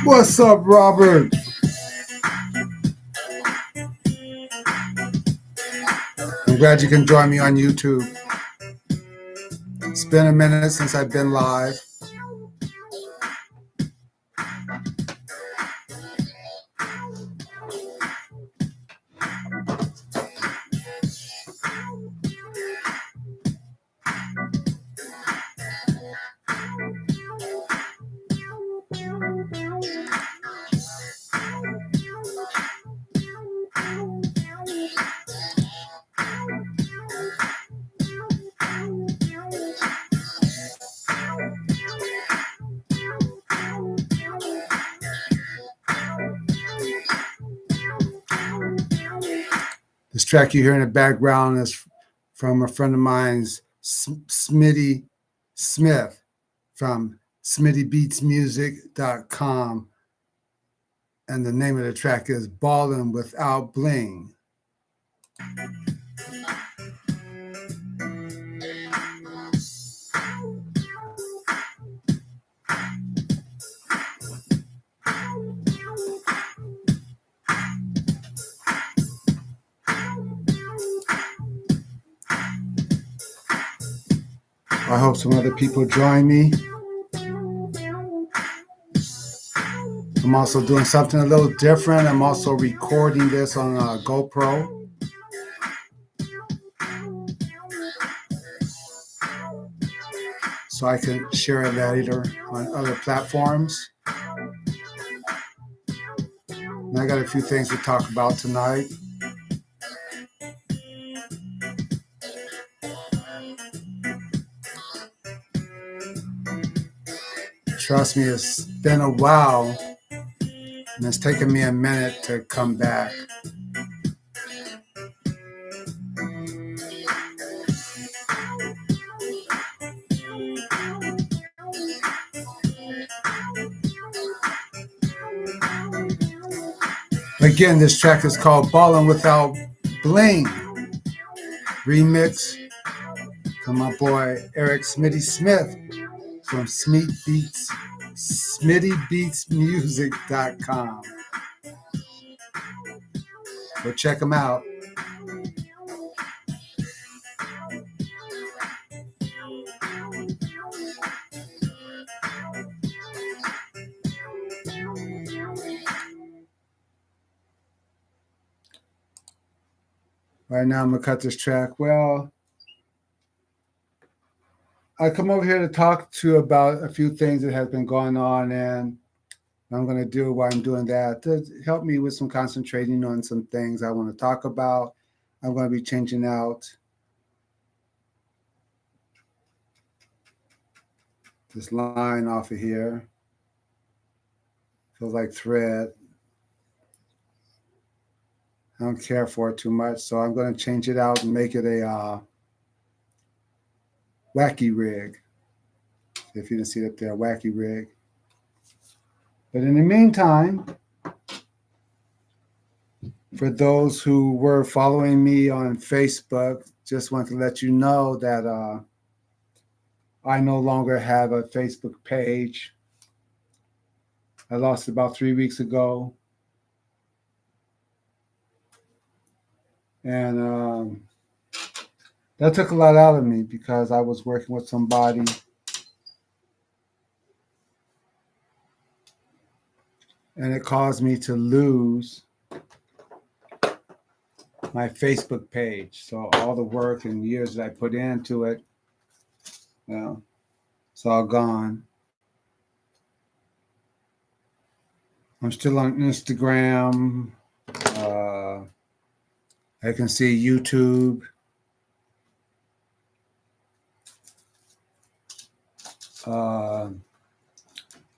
What's up, Robert? I'm glad you can join me on YouTube. It's been a minute since I've been live. This track you hear in the background is from a friend of mine's, Smitty Smith, from SmittyBeatsMusic.com. And the name of the track is Ballin' Without Bling. I hope some other people join me. I'm also doing something a little different. I'm also recording this on a GoPro. So I can share it later on other platforms. And I got a few things to talk about tonight. Trust me, it's been a while, and it's taken me a minute to come back. Again, this track is called Ballin' Without Bling. Remix from my boy Eric Smitty Smith from SmittyBeatsMusic.com. Go check him out. Right now, I'm going to cut this track. Well, I come over here to talk to you about a few things that have been going on, and I'm going to do while I'm doing that to help me with some concentrating on some things I want to talk about. I'm going to be changing out this line off of here. Feels like thread. I don't care for it too much, so I'm going to change it out and make it a wacky rig. If you didn't see it up there, wacky rig. But in the meantime, for those who were following me on Facebook, just want to let you know that I no longer have a Facebook page. I lost it about 3 weeks ago. And that took a lot out of me because I was working with somebody and it caused me to lose my Facebook page. So all the work and years that I put into it, you know, it's all gone. I'm still on Instagram. I can see YouTube.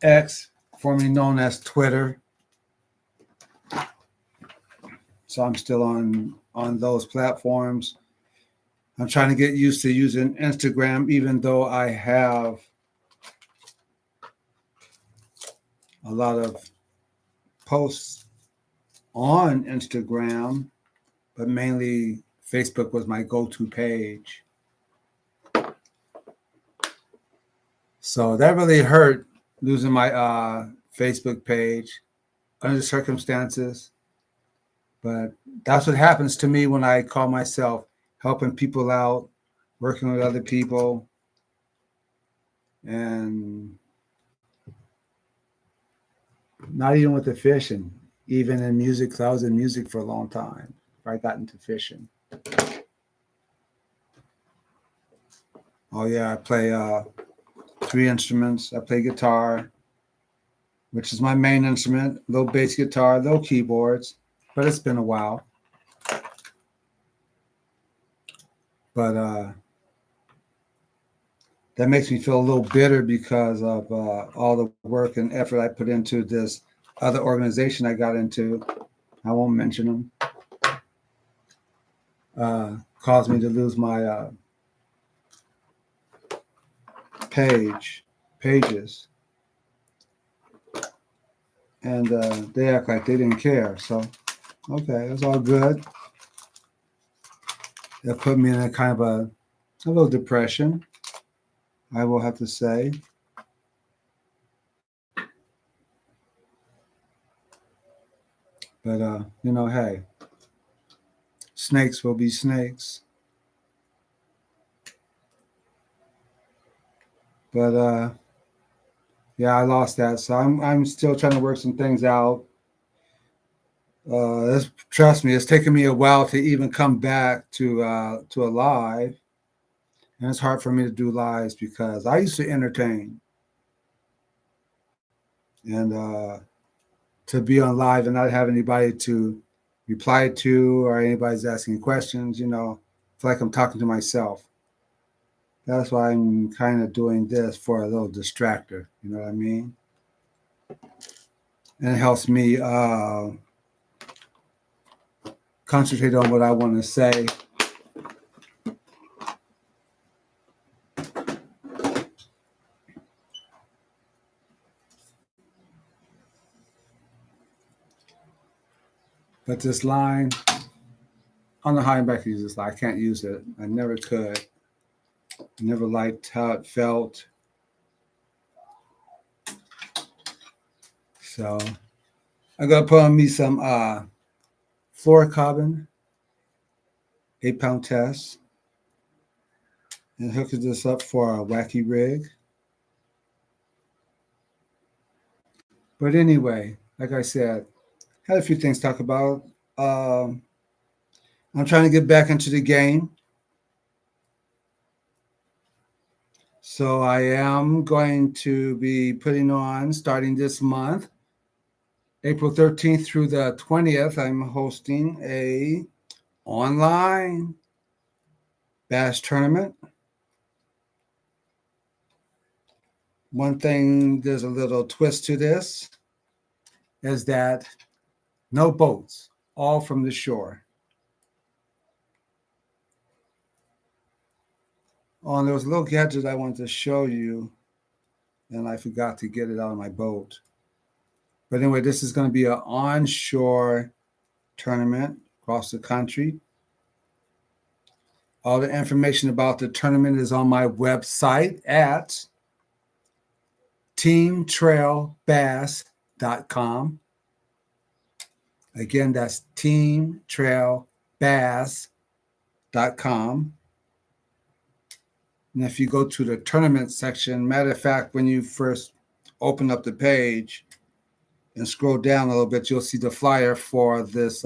X, formerly known as Twitter. So I'm still on those platforms. I'm trying to get used to using Instagram, even though I have a lot of posts on Instagram, but mainly Facebook was my go-to page. So that really hurt, losing my Facebook page under the circumstances. But that's what happens to me when I call myself helping people out, working with other people, and not even with the fishing, even in music, 'cause I was in music for a long time before I got into fishing. Oh yeah, I play 3 instruments. I play guitar, which is my main instrument, little bass guitar, little keyboards, but it's been a while. But that makes me feel a little bitter because of all the work and effort I put into this other organization I got into. I won't mention them. Caused me to lose my pages. And they act like they didn't care. So, okay, it's all good. That put me in a kind of a little depression, I will have to say. But, hey, snakes will be snakes. But, yeah, I lost that. So I'm still trying to work some things out. Trust me, it's taken me a while to even come back to a live. And it's hard for me to do lives because I used to entertain. And to be on live and not have anybody to reply to or anybody's asking questions, I feel like I'm talking to myself. That's why I'm kind of doing this for a little distractor. You know what I mean? And it helps me concentrate on what I want to say. But this line, I don't know how I'm back to use this line. I can't use it. I never could. I never liked how it felt. So I gotta put on me some fluorocarbon, 8-pound test, and hook this up for a wacky rig. But anyway, like I said, had a few things to talk about. I'm trying to get back into the game. So I am going to be putting on, starting this month, April 13th through the 20th, I'm hosting a online bass tournament. One thing, there's a little twist to this, is that no boats, all from the shore. Oh, and there was a little gadget I wanted to show you, and I forgot to get it out of my boat. But anyway, this is going to be an onshore tournament across the country. All the information about the tournament is on my website at teamtrailbass.com. Again, that's teamtrailbass.com. And if you go to the tournament section, matter of fact, when you first open up the page and scroll down a little bit, you'll see the flyer for this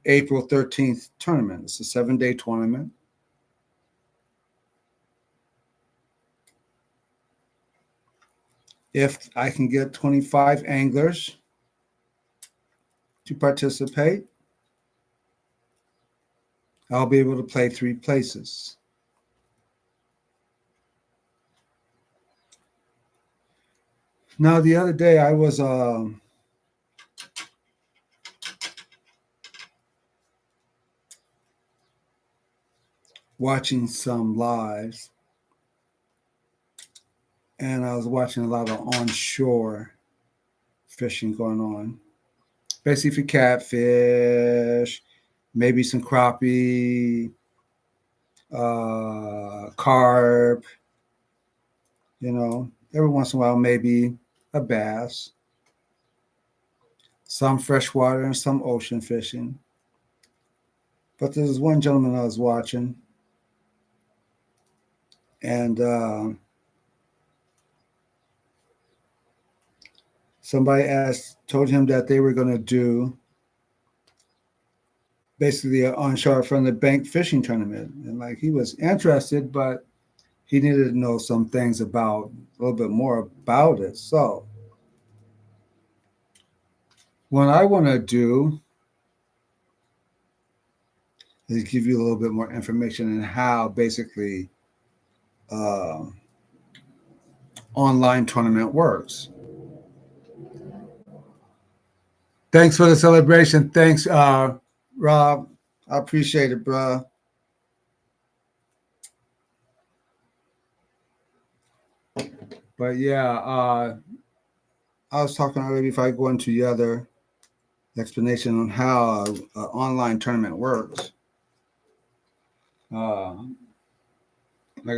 April 13th tournament. It's a 7-day tournament. If I can get 25 anglers to participate, I'll be able to play 3 places. Now, the other day I was watching some lives, and I was watching a lot of onshore fishing going on, basically for catfish, maybe some crappie, carp, every once in a while maybe a bass, some freshwater and some ocean fishing. But there's one gentleman I was watching, and somebody told him that they were going to do basically an onshore from the bank fishing tournament. And like, he was interested, but he needed to know some things about a little bit more about it. So what I want to do is give you a little bit more information on how basically online tournament works. Thanks for the celebration. Thanks, Rob. I appreciate it, bro. But yeah, I was talking already, if I go into the other explanation on how an online tournament works. Like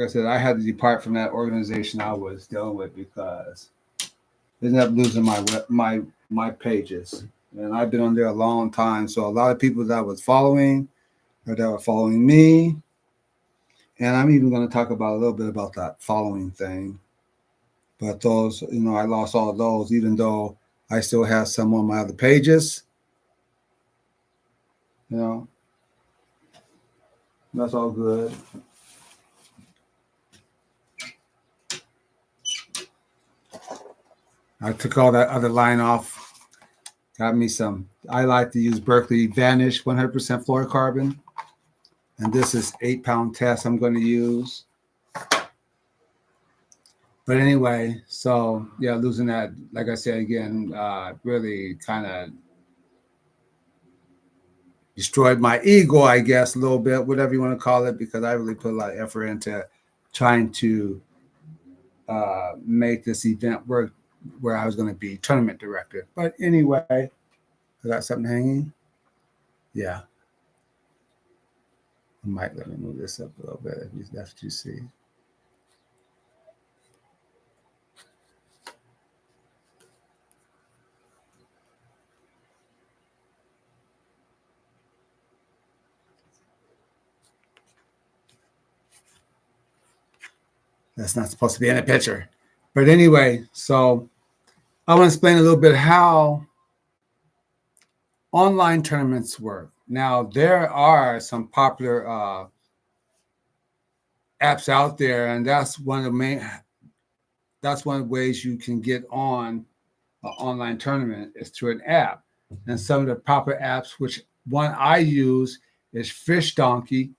I said, I had to depart from that organization I was dealing with because I ended up losing my pages. And I've been on there a long time. So a lot of people that I was following or that were following me. And I'm even going to talk about a little bit about that following thing. But those, I lost all of those, even though I still have some on my other pages. That's all good. I took all that other line off. Got me some. I like to use Berkeley Vanish 100% fluorocarbon. And this is 8-pound test I'm going to use. But anyway, so yeah, losing that, like I said again, really kind of destroyed my ego, I guess, a little bit, whatever you want to call it, because I really put a lot of effort into trying to make this event work where I was going to be tournament director. But anyway, I got something hanging. Yeah. I might let me move this up a little bit if that's what you see. That's not supposed to be in a picture. But anyway, so I want to explain a little bit how online tournaments work. Now, there are some popular apps out there, and that's one of the ways you can get on an online tournament is through an app. And some of the popular apps, which one I use is Fish Donkey.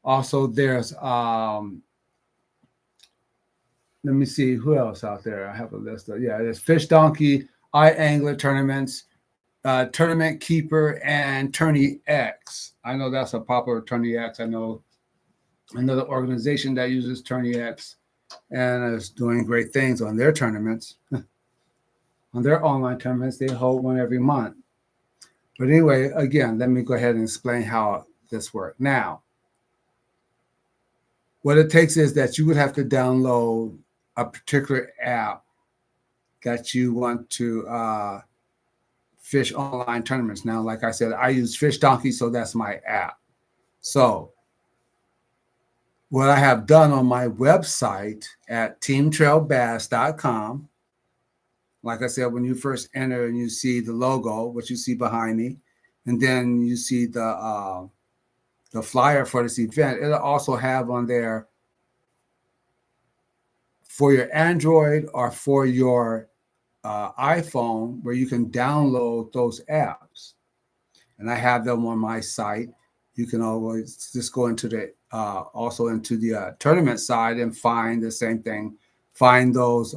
Also, there's let me see who else out there. I have a list of there's Fish Donkey, iAngler Tournaments, Tournament Keeper, and Tourney X. I know that's a popular Tourney X. I know another organization that uses Tourney X and is doing great things on their tournaments. On their online tournaments, they hold one every month. But anyway, again, let me go ahead and explain how this works. Now, what it takes is that you would have to download a particular app that you want to fish online tournaments. Now, like I said, I use Fish Donkey, so that's my app. So what I have done on my website at teamtrailbass.com, like I said, when you first enter and you see the logo, what you see behind me, and then you see the flyer for this event, it'll also have on there for your Android or for your iPhone where you can download those apps. And I have them on my site. You can always just go into the also into the tournament side and find the same thing. Find those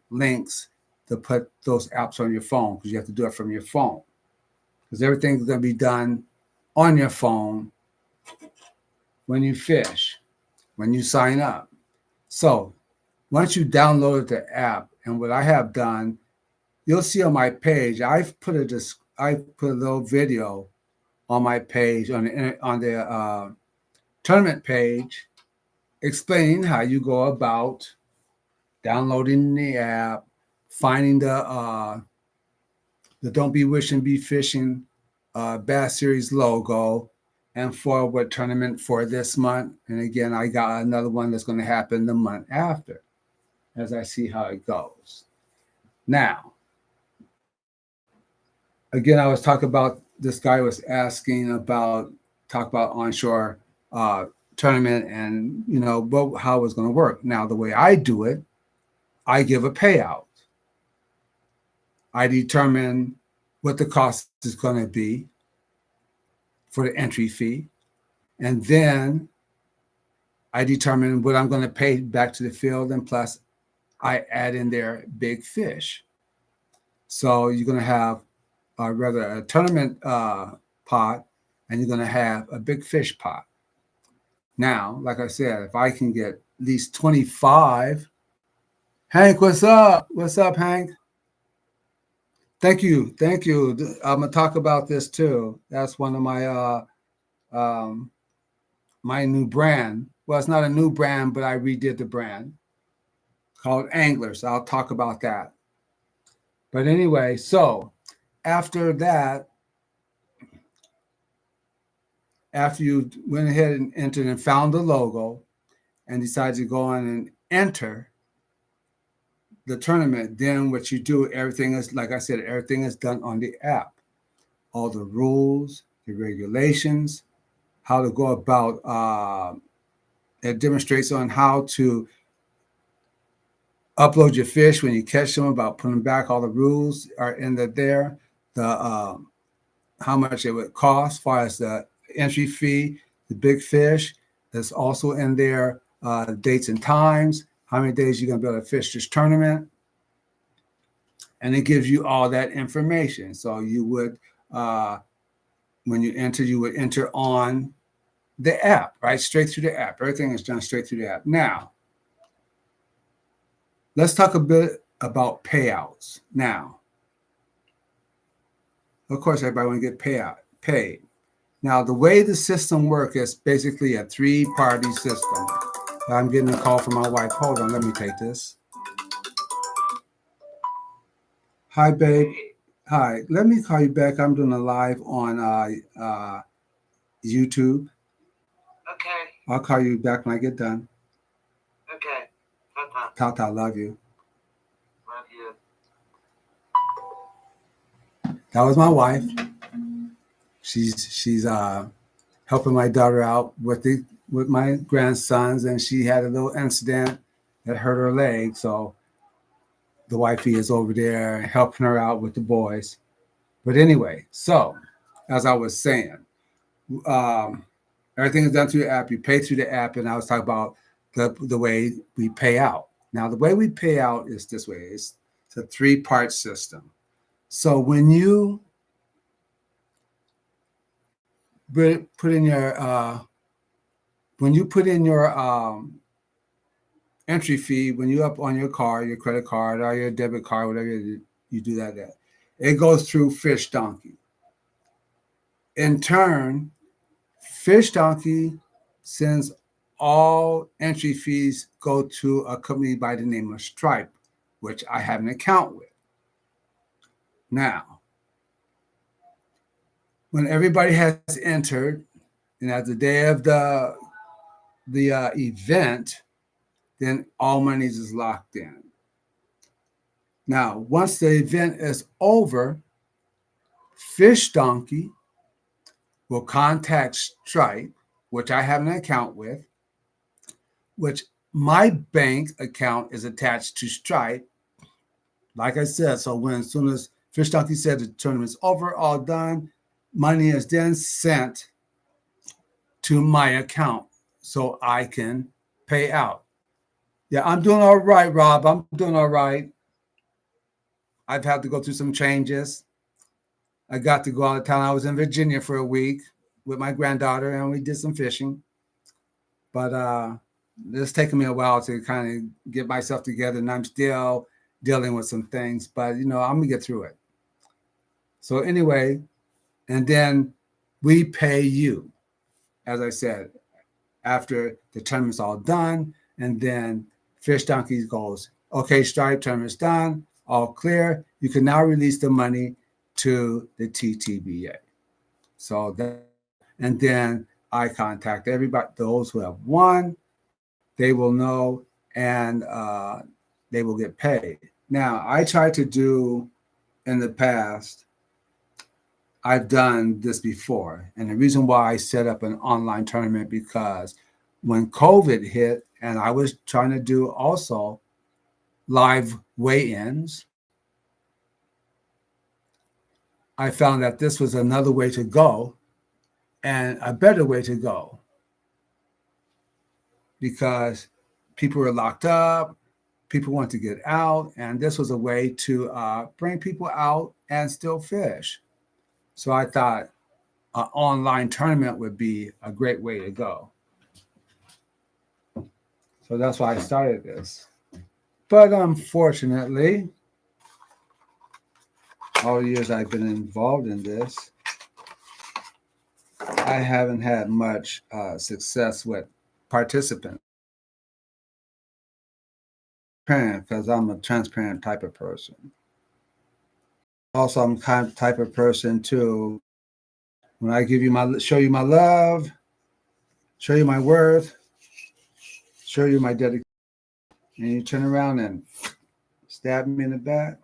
links to put those apps on your phone, because you have to do it from your phone, because everything's going to be done on your phone when you fish, when you sign up. So once you download the app, and what I have done, you'll see on my page, I've put a little video on my page on the tournament page, explaining how you go about downloading the app, finding the Don't Be Wishing Be Fishing Bass Series logo, and for what tournament for this month. And again, I got another one that's going to happen the month after, as I see how it goes. Now, again, I was talking about, this guy was asking about, talk about onshore tournament, and how it was going to work. Now, the way I do it, I give a payout. I determine what the cost is going to be for the entry fee, and then I determine what I'm going to pay back to the field, and plus I add in there big fish. So you're going to have rather a tournament pot, and you're going to have a big fish pot. Now, like I said, if I can get at least 25, Hank, what's up? What's up, Hank? Thank you. I'm gonna talk about this too. That's one of my my new brand. Well, it's not a new brand, but I redid the brand called Anglers. I'll talk about that. But anyway, so after that, after you went ahead and entered and found the logo and decided to go on and enter the tournament, then what you do, everything is, like I said, everything is done on the app. All the rules, the regulations, how to go about, it demonstrates on how to upload your fish when you catch them, about putting them back. All the rules are in there. The how much it would cost, as far as the entry fee, the big fish. That's also in there. Dates and times, how many days you're going to be able to fish this tournament. And it gives you all that information. So you would, when you enter, you would enter on the app, right? Straight through the app. Everything is done straight through the app. Now, let's talk a bit about payouts. Now, of course, everybody want to get paid. Now, the way the system works is basically a three-party system. I'm getting a call from my wife. Hold on, let me take this. Hi, babe. Hi, let me call you back. I'm doing a live on YouTube. Okay. I'll call you back when I get done. Okay. Ta-ta. Ta-ta, love you. Love you. That was my wife. She's helping my daughter out with my grandsons, and she had a little incident that hurt her leg. So the wifey is over there helping her out with the boys. But anyway, so as I was saying, everything is done through the app. You pay through the app, and I was talking about the way we pay out. Now, the way we pay out is this way. It's a three-part system. So when you put in your entry fee, when you up on your card, your credit card or your debit card, whatever you do that, it goes through Fish Donkey. In turn, Fish Donkey sends all entry fees go to a company by the name of Stripe, which I have an account with. Now, when everybody has entered, and at the day of the event, then all monies is locked in. Now, once the event is over, Fish Donkey will contact Stripe, which I have an account with, which my bank account is attached to Stripe. Like I said, so as soon as Fish Donkey said the tournament's over, all done, money is then sent to my account so I can pay out. Yeah, I'm doing all right, Rob. I'm doing all right. I've had to go through some changes. I got to go out of town. I was in Virginia for a week with my granddaughter, and we did some fishing. But it's taken me a while to kind of get myself together, and I'm still dealing with some things. But, I'm going to get through it. So anyway, and then we pay you, as I said, after the tournament's all done. And then Fish Donkey goes, okay, Stripe, tournament's done, all clear. You can now release the money to the TTBA. So that, and then I contact everybody, those who have won, they will know, and they will get paid. Now, I tried to do in the past, I've done this before. And the reason why I set up an online tournament, because when COVID hit and I was trying to do also live weigh-ins, I found that this was another way to go and a better way to go, because people were locked up, people want to get out, and this was a way to bring people out and still fish. So I thought an online tournament would be a great way to go. So that's why I started this. But unfortunately, all the years I've been involved in this, I haven't had much success with participants. Because I'm a transparent type of person. Also, I'm kind of type of person too. When I show you my love, show you my worth, show you my dedication, and you turn around and stab me in the back,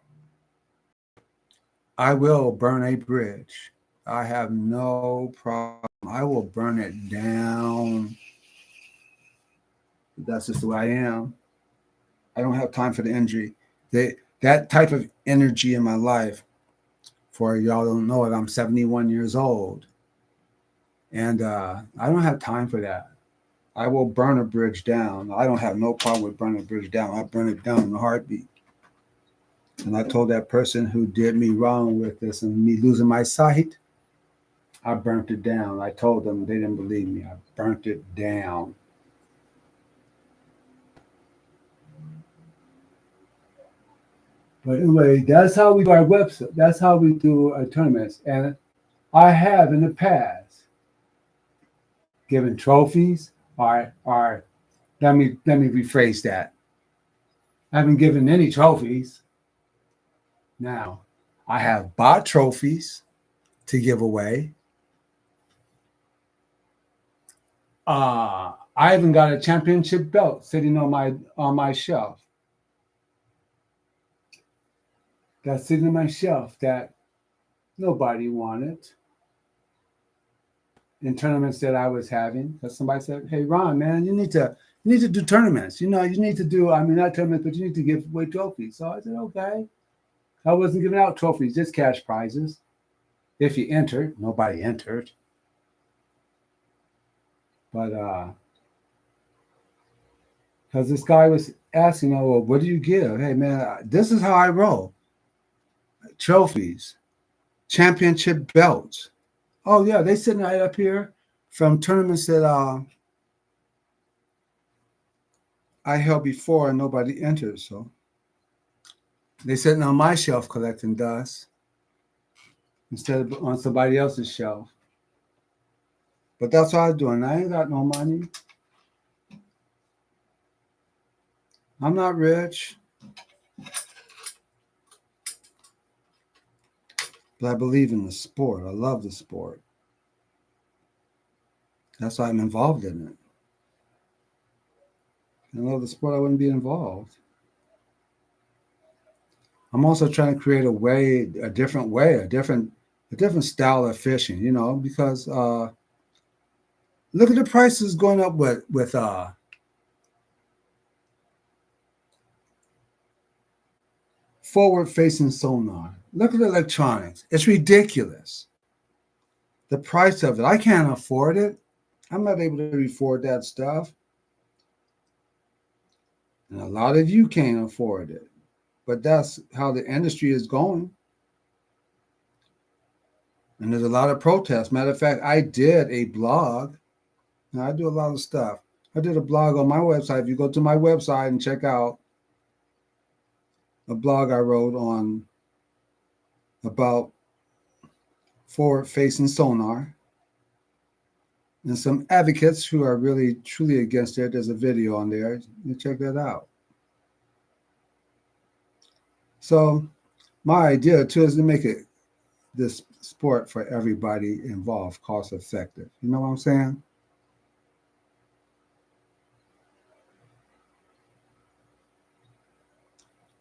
I will burn a bridge. I have no problem. I will burn it down. That's just the way I am. I don't have time for the injury. That type of energy in my life, for y'all don't know it, I'm 71 years old. And I don't have time for that. I will burn a bridge down. I don't have no problem with burning a bridge down. I burn it down in a heartbeat. And I told that person who did me wrong with this and me losing my sight, I burnt it down. I told them, they didn't believe me. I burnt it down. But anyway, that's how we do our website. That's how we do our tournaments. And I have in the past given trophies, or let me rephrase that. I haven't given any trophies. Now, I have bought trophies to give away. I even got a championship belt sitting on my shelf. That's sitting on my shelf that nobody wanted in tournaments that I was having. Because somebody said, "Hey, Ron, man, you need to do tournaments. You need to do, not tournaments, but you need to give away trophies." So I said, okay. I wasn't giving out trophies, just cash prizes. If you entered, nobody entered. But because this guy was asking, well, what do you give? Hey, man, this is how I roll. Trophies, championship belts. Oh, yeah, they sitting right up here from tournaments that I held before and nobody entered. So they sitting on my shelf collecting dust instead of on somebody else's shelf. But that's what I'm doing. I ain't got no money. I'm not rich. but I believe in the sport. I love the sport. That's why I'm involved in it. If I love the sport, I wouldn't be involved. I'm also trying to create a different way, a different style of fishing, because look at the prices going up with forward facing sonar. Look at the electronics. It's ridiculous. The price of it. I can't afford it. I'm not able to afford that stuff. And a lot of you can't afford it. But that's how the industry is going. And there's a lot of protests. Matter of fact, I did a blog. Now, I do a lot of stuff. I did a blog on my website. If you go to my website and check out a blog I wrote on about forward-facing sonar and some advocates who are really, truly against it. There's a video on there. You check that out. So my idea, too, is to make this sport for everybody involved cost effective. You know what I'm saying?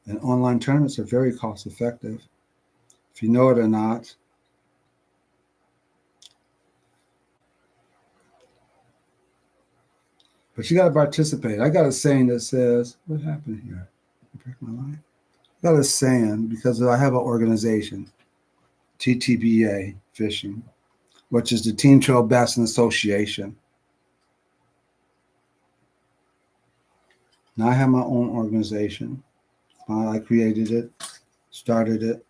And online tournaments are very cost effective. If you know it or not. But you got to participate. I got a saying that says, what happened here? I break my line? I got a saying because I have an organization, TTBA Fishing, which is the Team Trail Bassin Association. Now I have my own organization. I created it, started it.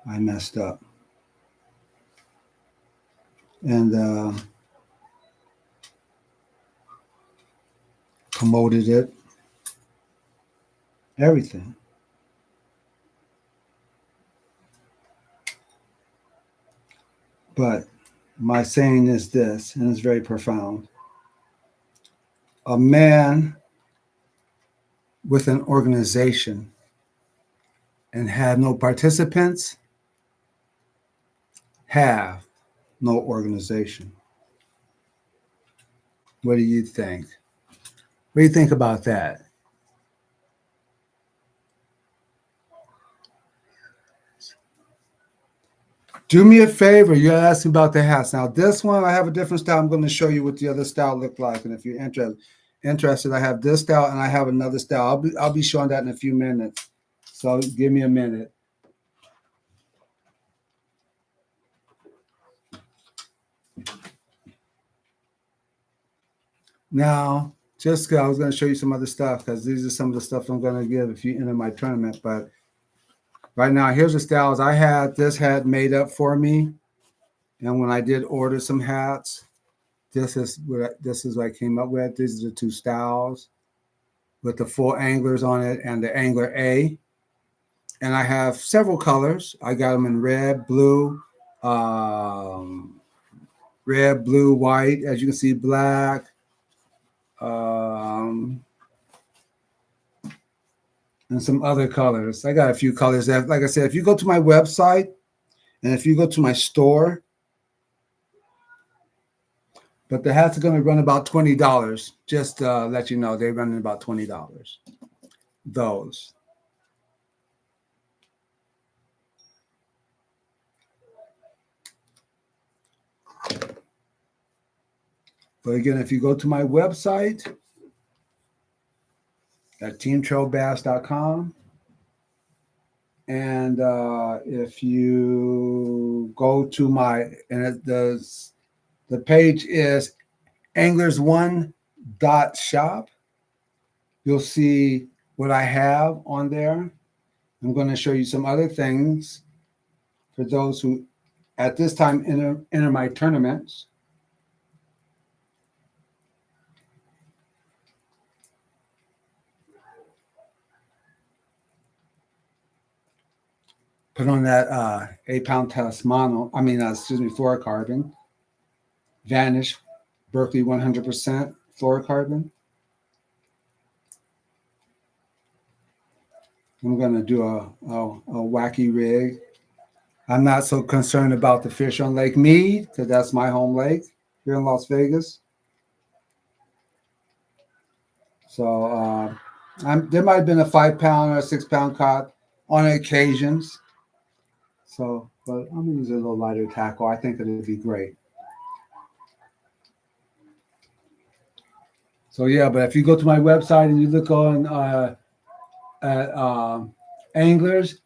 I messed up. And promoted it. Everything. But my saying is this, and it's very profound. A man with an organization and have no participants have no organization. What do you think? What do you think about that? Do me a favor. You're asking about the hats. Now, this one, I have a different style. I'm going to show you what the other style looked like. And if you're interested, I have this style and I have another style. I'll be showing that in a few minutes. So give me a minute. Now, Jessica, I was going to show you some other stuff because these are some of the stuff I'm going to give if you enter my tournament. But right now, here's the styles. I had this hat made up for me. And when I did order some hats, this is what I came up with. These are the two styles with the full anglers on it and the angler A. And I have several colors. I got them in red, blue, white. As you can see, black. And some other colors. I got a few colors. That, like I said, if you go to my website and if you go to my store, but the hats are going to run about $20. Just to let you know, they're running about $20. Those. But again, if you go to my website at teamtrailbass.com, and if you go to the page is anglers1.shop, you'll see what I have on there. I'm going to show you some other things for those who at this time enter my tournaments. Put on that 8-pound Tasmano, fluorocarbon. Vanish, Berkeley 100% fluorocarbon. I'm going to do a wacky rig. I'm not so concerned about the fish on Lake Mead because that's my home lake here in Las Vegas. So there might have been a 5 pound or a 6 pound caught on occasions. So, but I'm gonna use a little lighter tackle. I think it'll be great. So yeah, but if you go to my website and you look on at Anglers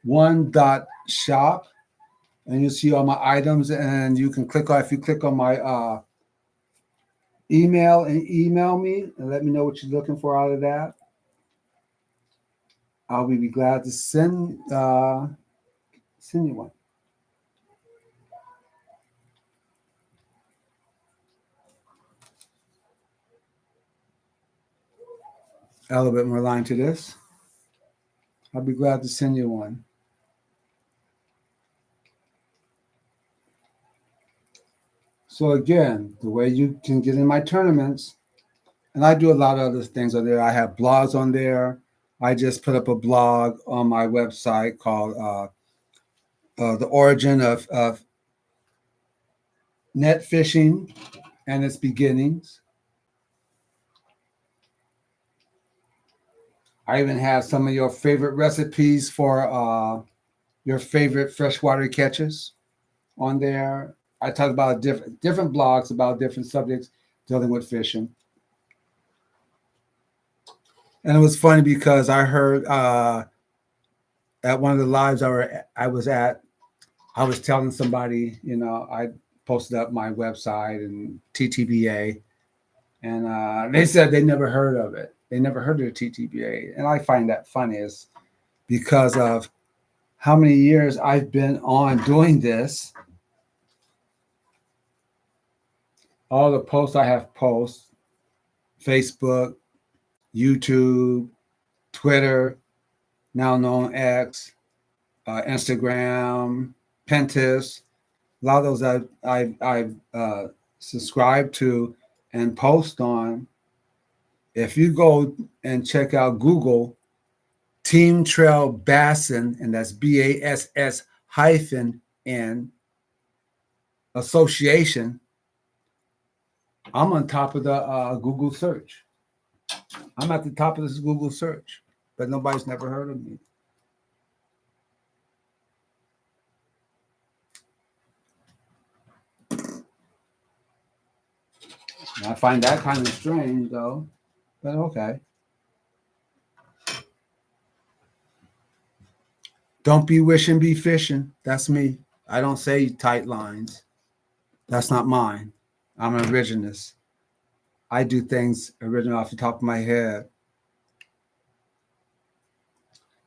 One.shop, and you'll see all my items, and you can click on if you click on my email and email me and let me know what you're looking for out of that. I'll be glad to send you one. A little bit more line to this. I'll be glad to send you one. So again, the way you can get in my tournaments, and I do a lot of other things on there. I have blogs on there. I just put up a blog on my website called "The Origin of Net Fishing and Its Beginnings." I even have some of your favorite recipes for your favorite freshwater catches on there. I talk about different blogs about different subjects dealing with fishing. And it was funny because I heard at one of the lives I was at, I was telling somebody, I posted up my website and TTBA, and they said they never heard of it. They never heard of the TTBA. And I find that funny is because of how many years I've been on doing this. All the posts I have posts, Facebook, YouTube, Twitter, now known X, Instagram, Pinterest. A lot of those I've subscribed to and post on. If you go and check out Google, Team Trail Bassin, and that's BASS hyphen N Association, I'm on top of the Google search. I'm at the top of this Google search, but nobody's never heard of me. And I find that kind of strange, though, but okay. Don't be wishing, be fishing. That's me. I don't say tight lines. That's not mine. I'm an originalist. I do things original off the top of my head.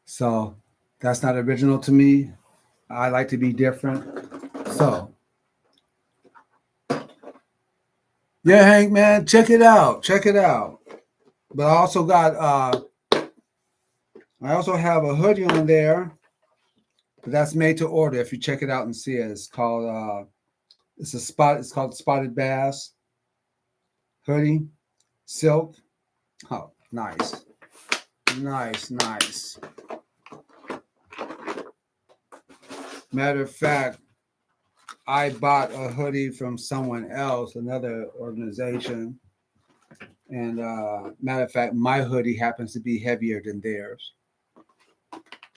So that's not original to me. I like to be different. So, yeah, Hank, man, check it out. Check it out. But I also got, I also have a hoodie on there, but that's made to order. If you check it out and see it, it's called, it's called Spotted Bass hoodie, silk. Oh, nice. Nice. Matter of fact, I bought a hoodie from someone else, another organization. And matter of fact, my hoodie happens to be heavier than theirs.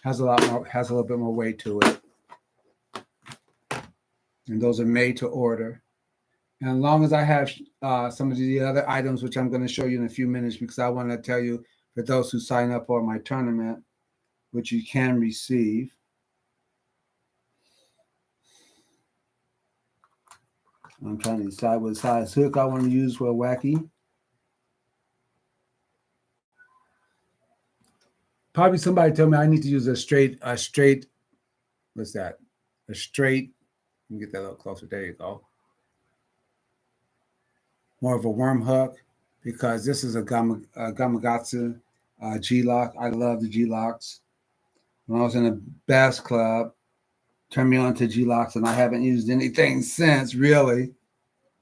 Has a little bit more weight to it. And those are made to order. And as long as I have some of the other items, which I'm going to show you in a few minutes, because I want to tell you for those who sign up for my tournament, which you can receive. I'm trying to decide what size hook I want to use for a wacky. Probably somebody told me I need to use a straight, what's that? A straight, let me get that a little closer. There you go. More of a worm hook because this is a Gamakatsu G-Lock. I love the G-Locks. When I was in a bass club, turned me on to G-Locks, and I haven't used anything since, really,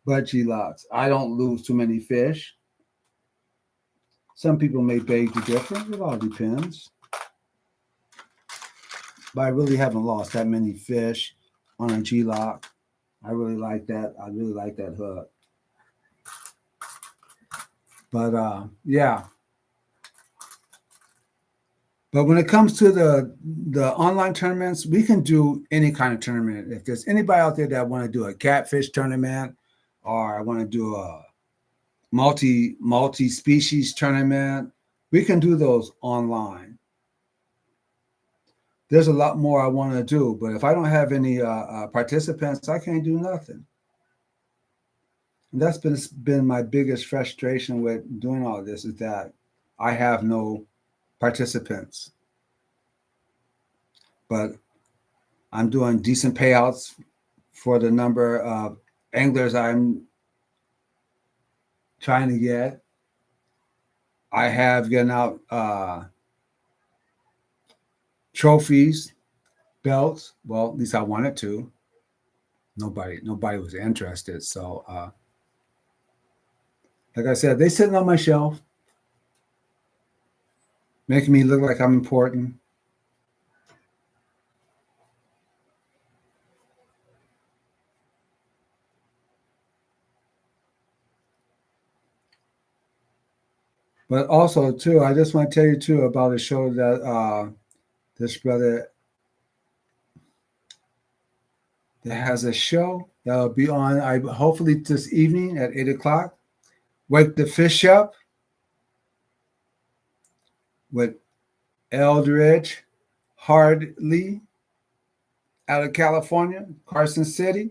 but G-Locks. I don't lose too many fish. Some people may beg to differ. It all depends. but I really haven't lost that many fish on a G-Lock. I really like that. I really like that hook. But yeah. But when it comes to the online tournaments, we can do any kind of tournament. If there's anybody out there that want to do a catfish tournament, or I want to do a multi-species tournament, we can do those online. There's a lot more I want to do, but if I don't have any participants, I can't do nothing. And that's been my biggest frustration with doing all this, is that I have no participants. But I'm doing decent payouts for the number of anglers I'm trying to get. I have given out trophies, belts. Well, at least I wanted to. Nobody was interested. So like I said, they sitting on my shelf, making me look like I'm important. But also, too, I just want to tell you, too, about a show that this brother that has a show that will be on, hopefully this evening at 8 o'clock. Wake the Fish Up with Eldridge Hardley out of California, Carson City.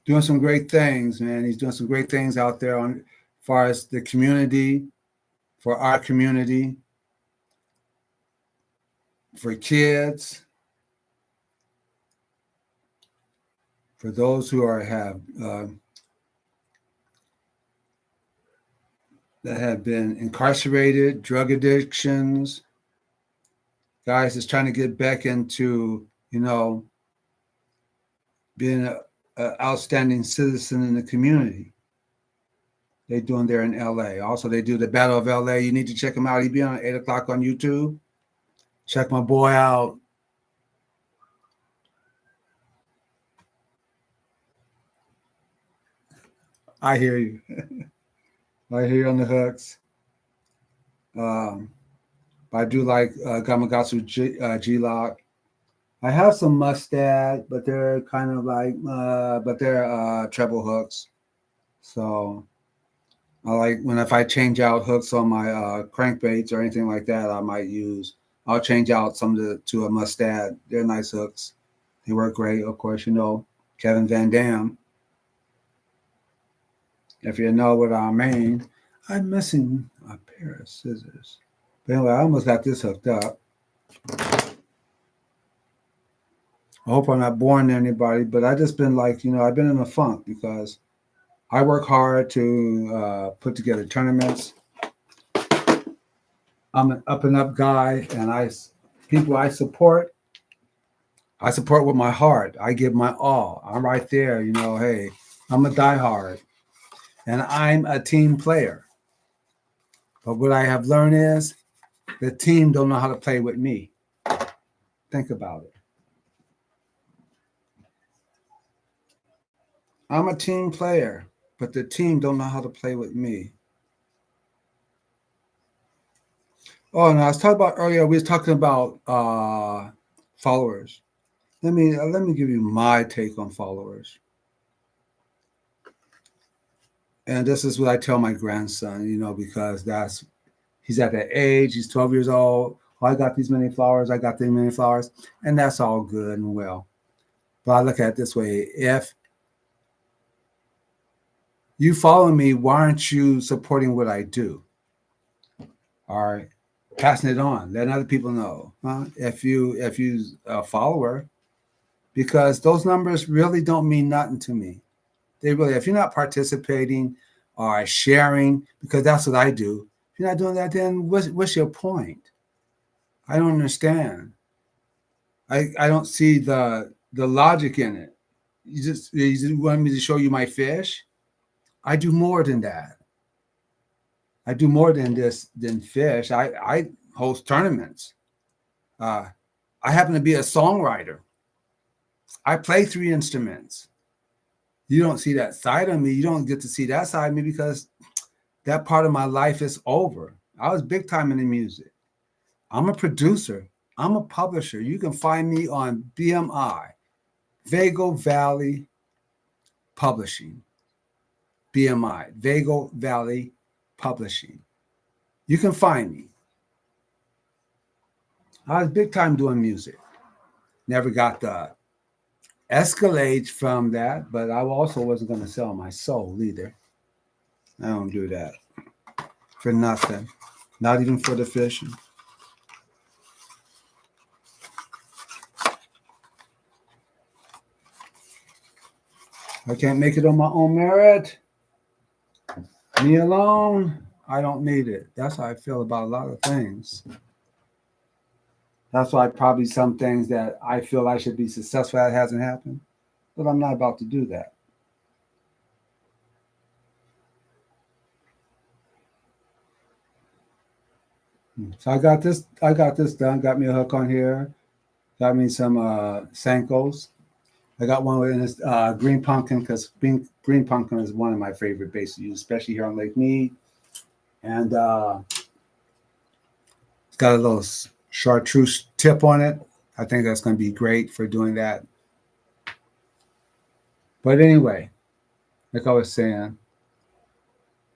Doing some great things, man. He's doing some great things out there on as far as the community, for our community, for kids, for those who that have been incarcerated, drug addictions, guys that's trying to get back into, being an outstanding citizen in the community. They're doing there in LA. Also, they do the Battle of LA. You need to check him out. He'll be on at 8 o'clock on YouTube. Check my boy out. I hear you. I hear you on the hooks. I do like Gamakatsu G-Lock. I have some Mustad, but they're kind of like, but they're treble hooks. So I like if I change out hooks on my crankbaits or anything like that, I'll change out some to a Mustad. They're nice hooks. They work great. Of course, Kevin Van Dam. If you know what I mean. I'm missing a pair of scissors. But anyway, I almost got this hooked up. I hope I'm not boring anybody, but I just been like, I've been in a funk because I work hard to put together tournaments. I'm an up and up guy, and people I support with my heart. I give my all. I'm right there, hey, I'm a diehard, and I'm a team player. But what I have learned is the team don't know how to play with me. Think about it. I'm a team player, but the team don't know how to play with me. Oh, and I was talking about earlier, we was talking about followers. Let me give you my take on followers. And this is what I tell my grandson, because he's at that age, he's 12 years old. Oh, I got these many flowers, I got these many flowers, and that's all good and well. But I look at it this way: if you follow me, why aren't you supporting what I do? All right, passing it on, letting other people know. If you a follower, because those numbers really don't mean nothing to me. They really, if you're not participating or sharing, because that's what I do. If you're not doing that, then what's your point? I don't understand. I don't see the logic in it. You just want me to show you my fish? I do more than that. I do more than fish. I host tournaments. I happen to be a songwriter. I play 3 instruments. You don't see that side of me. You don't get to see that side of me because that part of my life is over. I was big time in the music. I'm a producer. I'm a publisher. You can find me on BMI, Vago Valley Publishing. BMI, Vago Valley Publishing. You can find me. I was big time doing music. Never got the escalade from that, but I also wasn't going to sell my soul either. I don't do that for nothing, not even for the fishing. I can't make it on my own merit. Me alone, I don't need it. That's how I feel about a lot of things. That's why probably some things that I feel I should be successful at hasn't happened, but I'm not about to do that. So I got this done. Got me a hook on here. Got me some Senkos. I got one with this green pumpkin because green pumpkin is one of my favorite baits to use, especially here on Lake Mead. And it's got a little chartreuse tip on it. I think that's going to be great for doing that. But anyway, like I was saying,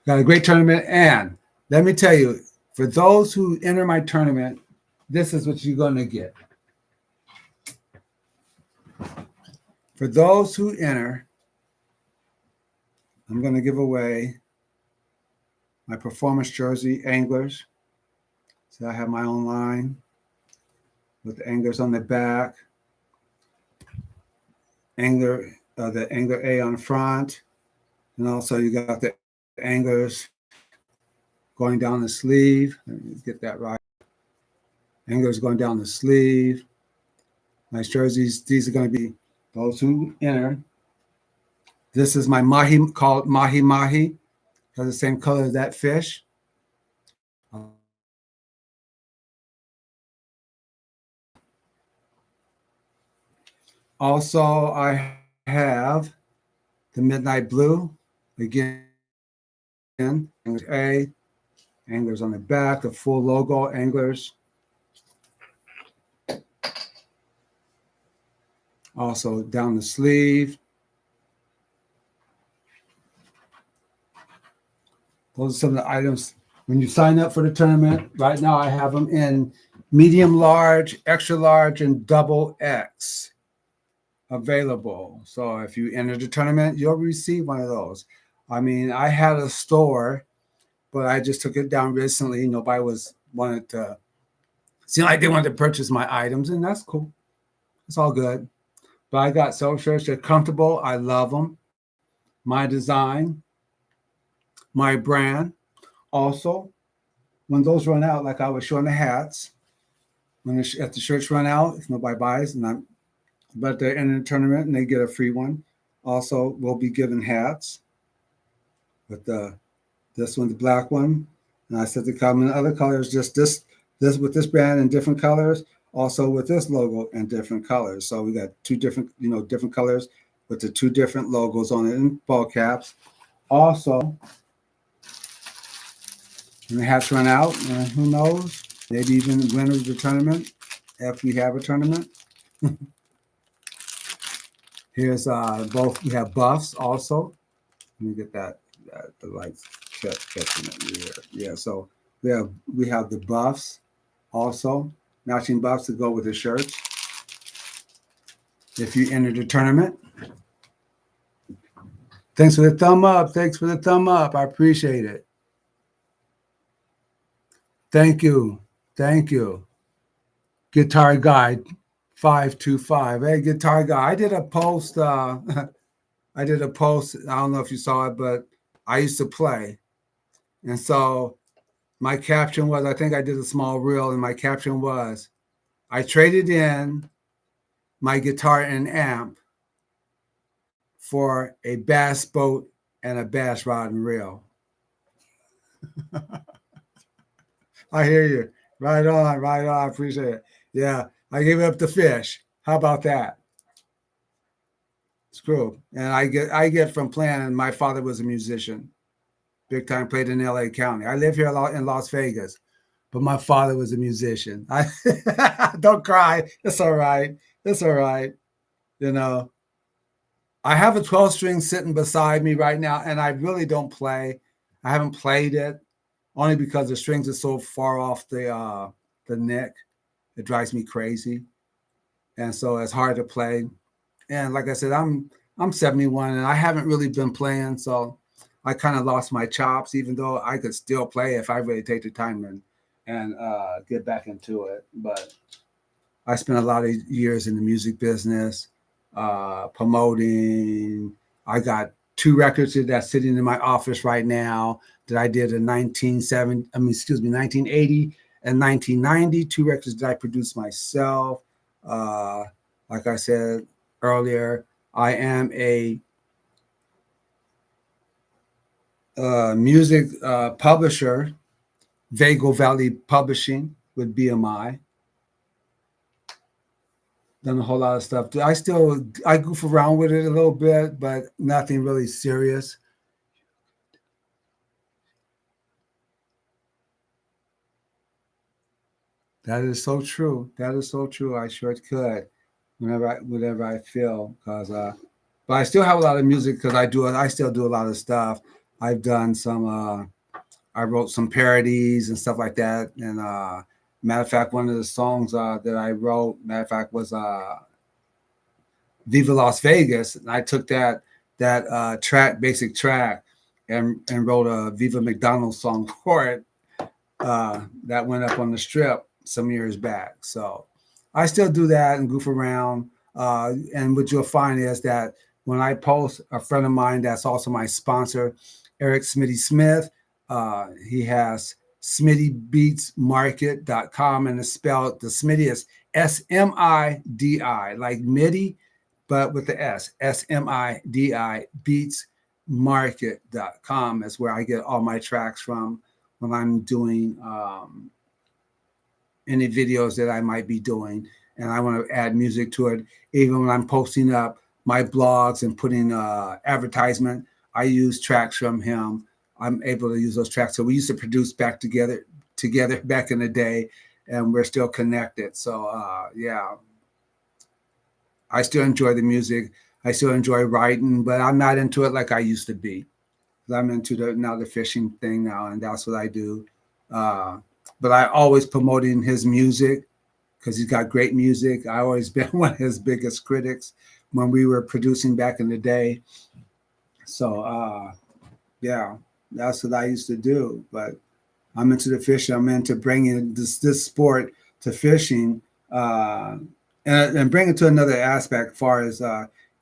got a great tournament. And let me tell you, for those who enter my tournament, this is what you're going to get. For those who enter, I'm going to give away my performance jersey, Anglers. So I have my own line with the Anglers on the back, the Angler A on the front, and also you got the Anglers going down the sleeve. Let me get that right. Anglers going down the sleeve. Nice jerseys. These are going to be those who enter. This is my mahi, called Mahi Mahi. Has the same color as that fish. Also, I have the Midnight Blue. Again, Anglers A. Anglers on the back, the full logo, Anglers. Also down the sleeve. Those are some of the items. When you sign up for the tournament, right now I have them in medium large, extra large, and double X available. So if you enter the tournament, you'll receive one of those. I mean, I had a store, but I just took it down recently. Nobody wanted to seem like they wanted to purchase my items, and that's cool. It's all good. But I got soul shirts. They're comfortable. I love them. My design, my brand. Also, when those run out, like I was showing the hats, if the shirts run out, if nobody buys, but they're in the tournament and they get a free one. Also, we'll be giving hats with this one, the black one. And I said to come in other colors, just this with this brand in different colors, also with this logo in different colors. So we got 2 different, different colors with the 2 different logos on it in ball caps. Also, when the hats run out, who knows? Maybe even win the tournament if we have a tournament. Here's both. We have buffs also. Let me get that the lights catching it. Yeah. So we have the buffs also, matching buffs to go with the shirts. If you enter the tournament. Thanks for the thumb up. Thanks for the thumb up. I appreciate it. Thank you. Thank you. Guitar Guide 525. Hey, Guitar Guy. I did a post. I don't know if you saw it, but I used to play. And so my caption was, I think I did a small reel, and my caption was, I traded in my guitar and amp for a bass boat and a bass rod and reel. I hear you. Right on. I appreciate it. Yeah, I gave up the fish. How about that? Screw. And I get from playing. My father was a musician, big time. Played in L.A. County. I live here a lot in Las Vegas, but my father was a musician. I don't cry. It's all right. It's all right. You know, I have a 12 string sitting beside me right now, and I really don't play. I haven't played it only because the strings are so far off the neck. It drives me crazy, and so it's hard to play. And like I said, I'm 71, and I haven't really been playing, so I kind of lost my chops. Even though I could still play if I really take the time and get back into it. But I spent a lot of years in the music business, promoting. I got 2 records that's sitting in my office right now that I did in 1980 and 1990. 2 records that I produced myself. Like I said earlier, I am a music publisher, Vago Valley Publishing with BMI. Done a whole lot of stuff. I goof around with it a little bit, but nothing really serious. That is so true. That is so true. I sure could whenever I feel, because but I still have a lot of music because I still do a lot of stuff. I've done some I wrote some parodies and stuff like that. And matter of fact, one of the songs that I wrote, matter of fact, was Viva Las Vegas. And I took that basic track, and wrote a Viva McDonald's song for it. That went up on the Strip some years back. So I still do that and goof around. And what you'll find is that when I post, a friend of mine that's also my sponsor, Eric Smitty Smith, he has SmittyBeatsMarket.com, and it's spelled, the Smitty is SMIDI, like MIDI, but with the S, SMIDI, beatsmarket.com is where I get all my tracks from when I'm doing any videos that I might be doing, and I want to add music to it. Even when I'm posting up my blogs and putting advertisement, I use tracks from him. I'm able to use those tracks. So we used to produce back together back in the day, and we're still connected. So yeah, I still enjoy the music. I still enjoy writing, but I'm not into it like I used to be. I'm into the fishing thing now, and that's what I do. But I always promoting his music because he's got great music. I always been one of his biggest critics when we were producing back in the day. So yeah, that's what I used to do. But I'm into the fishing. I'm into bringing this sport to fishing, and bring it to another aspect. As far as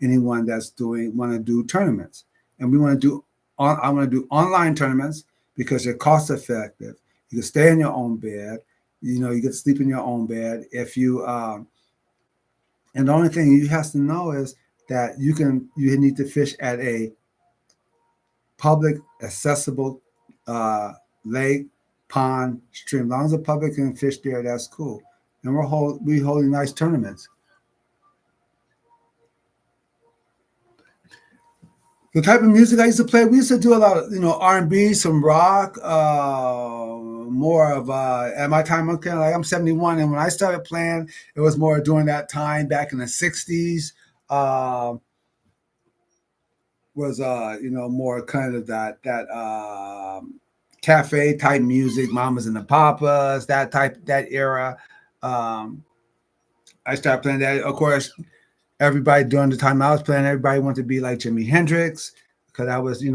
anyone that's want to do tournaments, and we want to do. I want to do online tournaments because they're cost effective. You can stay in your own bed. You know, you get to sleep in your own bed. If you and the only thing you have to know is that you need to fish at a public accessible lake, pond, stream. As long as the public can fish there, that's cool. And we holding nice tournaments. The type of music I used to play, we used to do a lot of, R&B, some rock, more of at my time, I'm 71, and when I started playing, it was more during that time back in the 60s. Was more kind of that cafe type music, Mamas and the Papas, that era. I started playing that. Of course, everybody during the time I was playing, everybody wanted to be like Jimi Hendrix, because that was the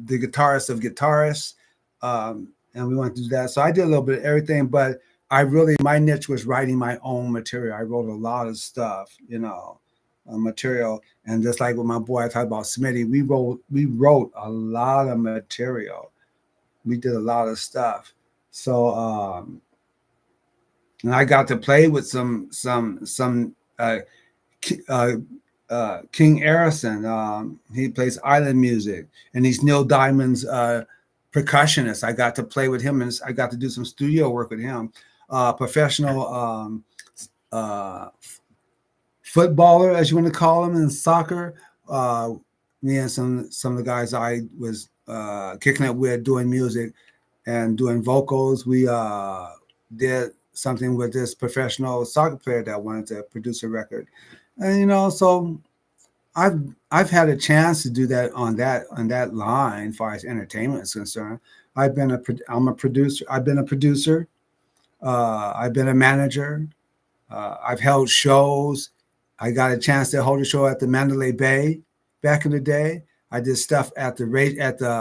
guitarist of guitarists, and we wanted to do that. So I did a little bit of everything, but my niche was writing my own material. I wrote a lot of stuff, material, and just like with my boy I talked about Smitty, we wrote a lot of material. We did a lot of stuff. So and I got to play with some King Arison. He plays island music, and he's Neil Diamond's percussionist. I got to play with him, and I got to do some studio work with him. professional uh, footballer, as you want to call them in soccer. Me and some of the guys I was kicking it with doing music and doing vocals. We did something with this professional soccer player that wanted to produce a record, and so I've I've had a chance to do that on that line, as far as entertainment is concerned. I'm a producer. I've been a producer. I've been a manager. I've held shows. I got a chance to hold a show at the Mandalay Bay back in the day. I did stuff at the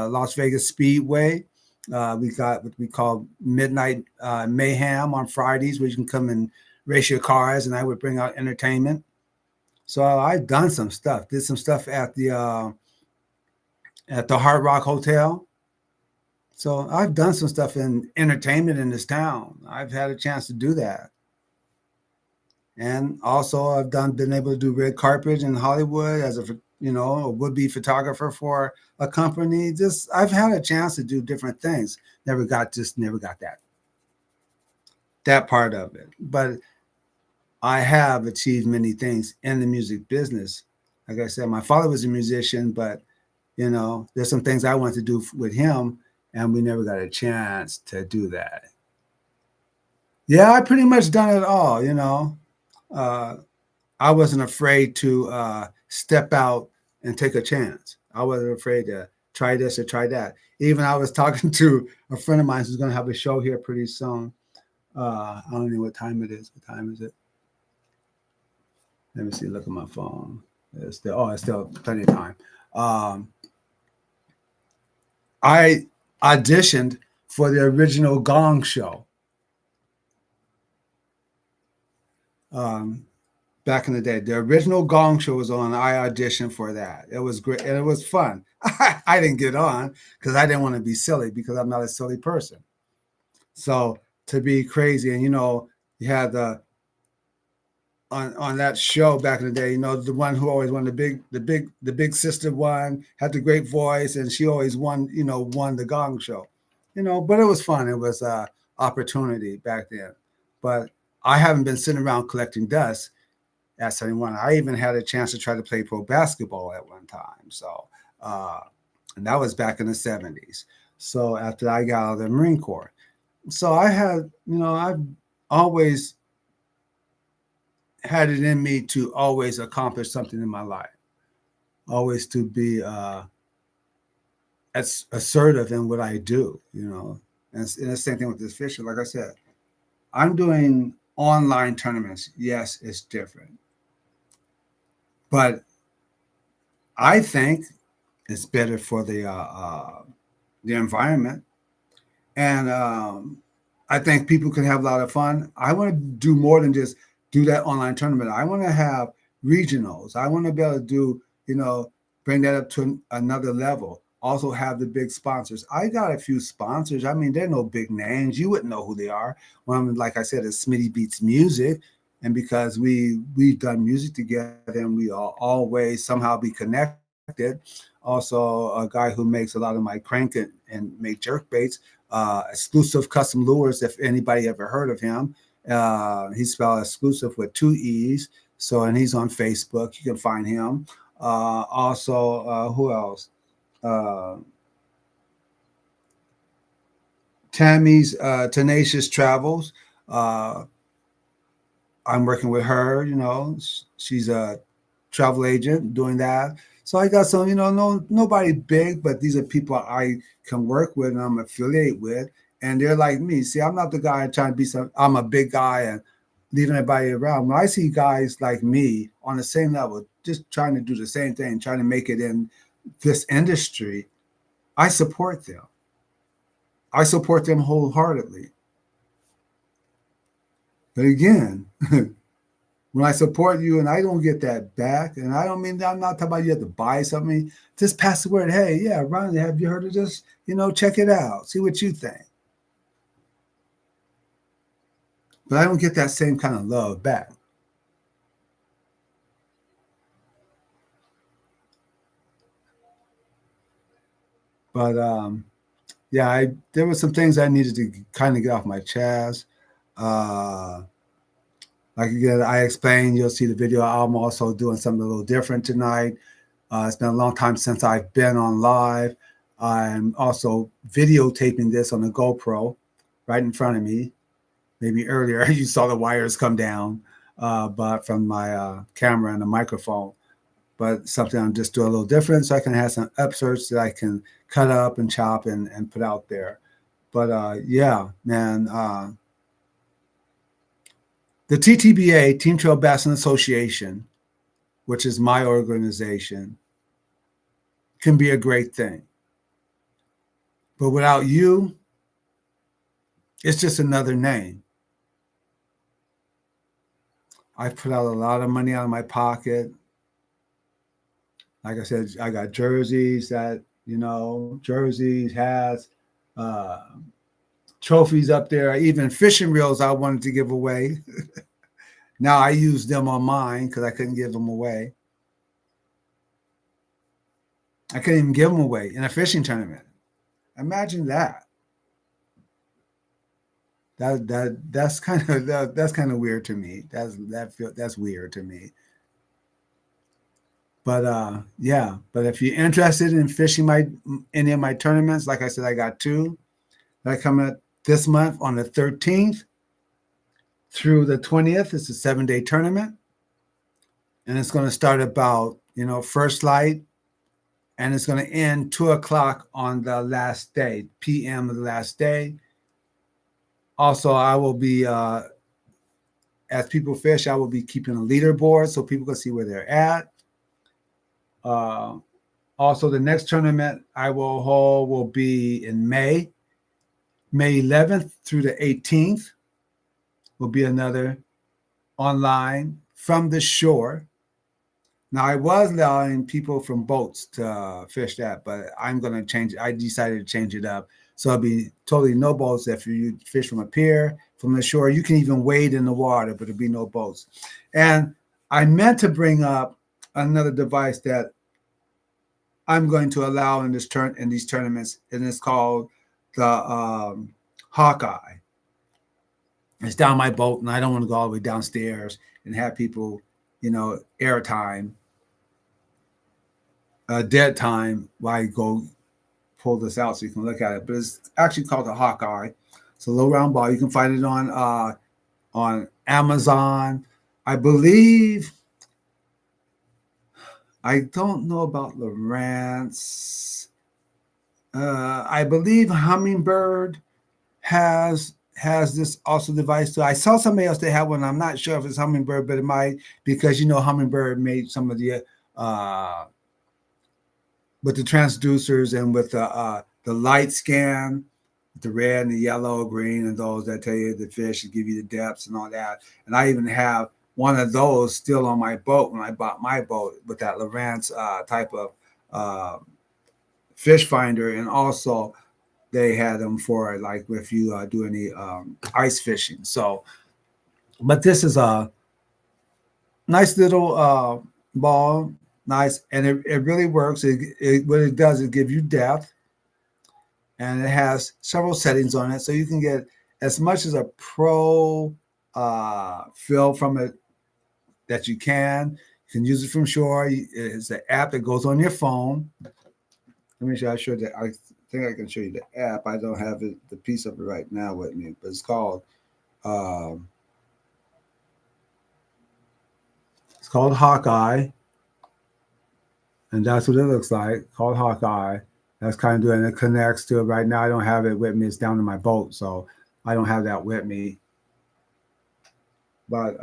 Las Vegas Speedway. We got what we call Midnight Mayhem on Fridays, where you can come and race your cars, and I would bring out entertainment. So I've done some stuff. Did some stuff at the Hard Rock Hotel. So I've done some stuff in entertainment in this town. I've had a chance to do that. And also I've been able to do red carpet in Hollywood as a would-be photographer for a company. Just I've had a chance to do different things. Never got that part of it. But I have achieved many things in the music business. Like I said, my father was a musician, but there's some things I wanted to do with him, and we never got a chance to do that. Yeah, I pretty much done it all. I wasn't afraid to step out and take a chance. I wasn't afraid to try this or try that. Even I was talking to a friend of mine who's going to have a show here pretty soon. I don't know what time it is. What time is it? Let me see. Look at my phone. It's still plenty of time. I auditioned for the original Gong Show. Back in the day, the original Gong Show was on. I auditioned for that. It was great and it was fun. I didn't get on because I didn't want to be silly, because I'm not a silly person. So to be crazy, and you had on that show back in the day, the one who always won the big sister one, had the great voice, and she always won the Gong Show. But it was fun. It was opportunity back then. But I haven't been sitting around collecting dust at 71. I even had a chance to try to play pro basketball at one time. So, and that was back in the 70s. So after I got out of the Marine Corps. So I had, I've always had it in me to always accomplish something in my life. Always to be as assertive in what I do, And the same thing with this fishing. Like I said, I'm doing online tournaments. Yes, it's different. But I think it's better for the environment. And I think people can have a lot of fun. I want to do more than just do that online tournament. I want to have regionals. I want to be able to do, bring that up to another level. Also have the big sponsors. I got a few sponsors. I mean, they're no big names. You wouldn't know who they are. Like I said, it's Smitty Beats Music. And because we've done music together and we all always somehow be connected. Also, a guy who makes a lot of my crank and make jerk baits, Exclusive Custom Lures, if anybody ever heard of him. He's spelled exclusive with 2 E's. So, and he's on Facebook. You can find him. Also, who else? Tammy's Tenacious Travels. I'm working with her, she's a travel agent doing that. So I got some, nobody big, but these are people I can work with and I'm affiliated with. And they're like me. See, I'm not the guy trying to be I'm a big guy and leaving everybody around. When I see guys like me on the same level, just trying to do the same thing, trying to make it in this industry, I support them. I support them wholeheartedly. But again, when I support you and I don't get that back, and I don't mean, I'm not talking about you have to buy something, just pass the word. Hey, yeah, Ronnie, have you heard of this? Check it out. See what you think. But I don't get that same kind of love back. But yeah, there were some things I needed to kind of get off my chest. Like again, I explained, you'll see the video. I'm also doing something a little different tonight. It's been a long time since I've been on live. I'm also videotaping this on the GoPro right in front of me. Maybe earlier you saw the wires come down, but from my camera and the microphone. But something I'm just doing a little different, so I can have some excerpts that I can cut up and chop and put out there. But yeah, man, the TTBA, Team Trail Bassin Association, which is my organization, can be a great thing. But without you, it's just another name. I've put out a lot of money out of my pocket. Like I said, I got jerseys that, jerseys, hats, trophies up there, even fishing reels I wanted to give away. Now I use them on mine because I couldn't give them away. I couldn't even give them away in a fishing tournament. Imagine that. That's kind of weird to me. That's weird to me. But yeah. But if you're interested in fishing any of my tournaments, like I said, I got 2 that are coming up this month on the 13th through the 20th. It's a 7-day tournament, and it's going to start about first light, and it's going to end 2:00 on the last day, p.m. of the last day. Also, I will be as people fish, I will be keeping a leaderboard so people can see where they're at. Also, the next tournament I will hold will be in May 11th through the 18th. Will be another online from the shore. Now, I was allowing people from boats to fish that, but I'm going to change it. I decided to change it up. So it'll be totally no boats. If you fish from a pier, from the shore, you can even wade in the water, but there'll be no boats. And I meant to bring up another device that I'm going to allow in these tournaments, and it's called the Hawkeye. It's down my boat, and I don't want to go all the way downstairs and have people, airtime, dead time while I go pull this out so you can look at it. But it's actually called the Hawkeye. It's a little round ball. You can find it on Amazon. I believe. I don't know about Lowrance. I believe Humminbird has this also device too. I saw somebody else that had one. I'm not sure if it's Humminbird, but it might, because Humminbird made some of the with the transducers and with the light scan, the red and the yellow, green, and those that tell you the fish and give you the depths and all that. And I even have one of those still on my boat when I bought my boat with that Lowrance type of fish finder, and also they had them for like if you do any ice fishing. So, but this is a nice little ball, nice, and it really works. What it does is give you depth, and it has several settings on it, so you can get as much as a pro feel from it that you can. You can use it from shore. It's an app that goes on your phone. Let me show you that. I think I can show you the app. I don't have the piece of it right now with me, but it's called Hawkeye, and that's what it looks like. Called Hawkeye. That's kind of doing it. Connects to it right now. I don't have it with me. It's down in my boat, so I don't have that with me. But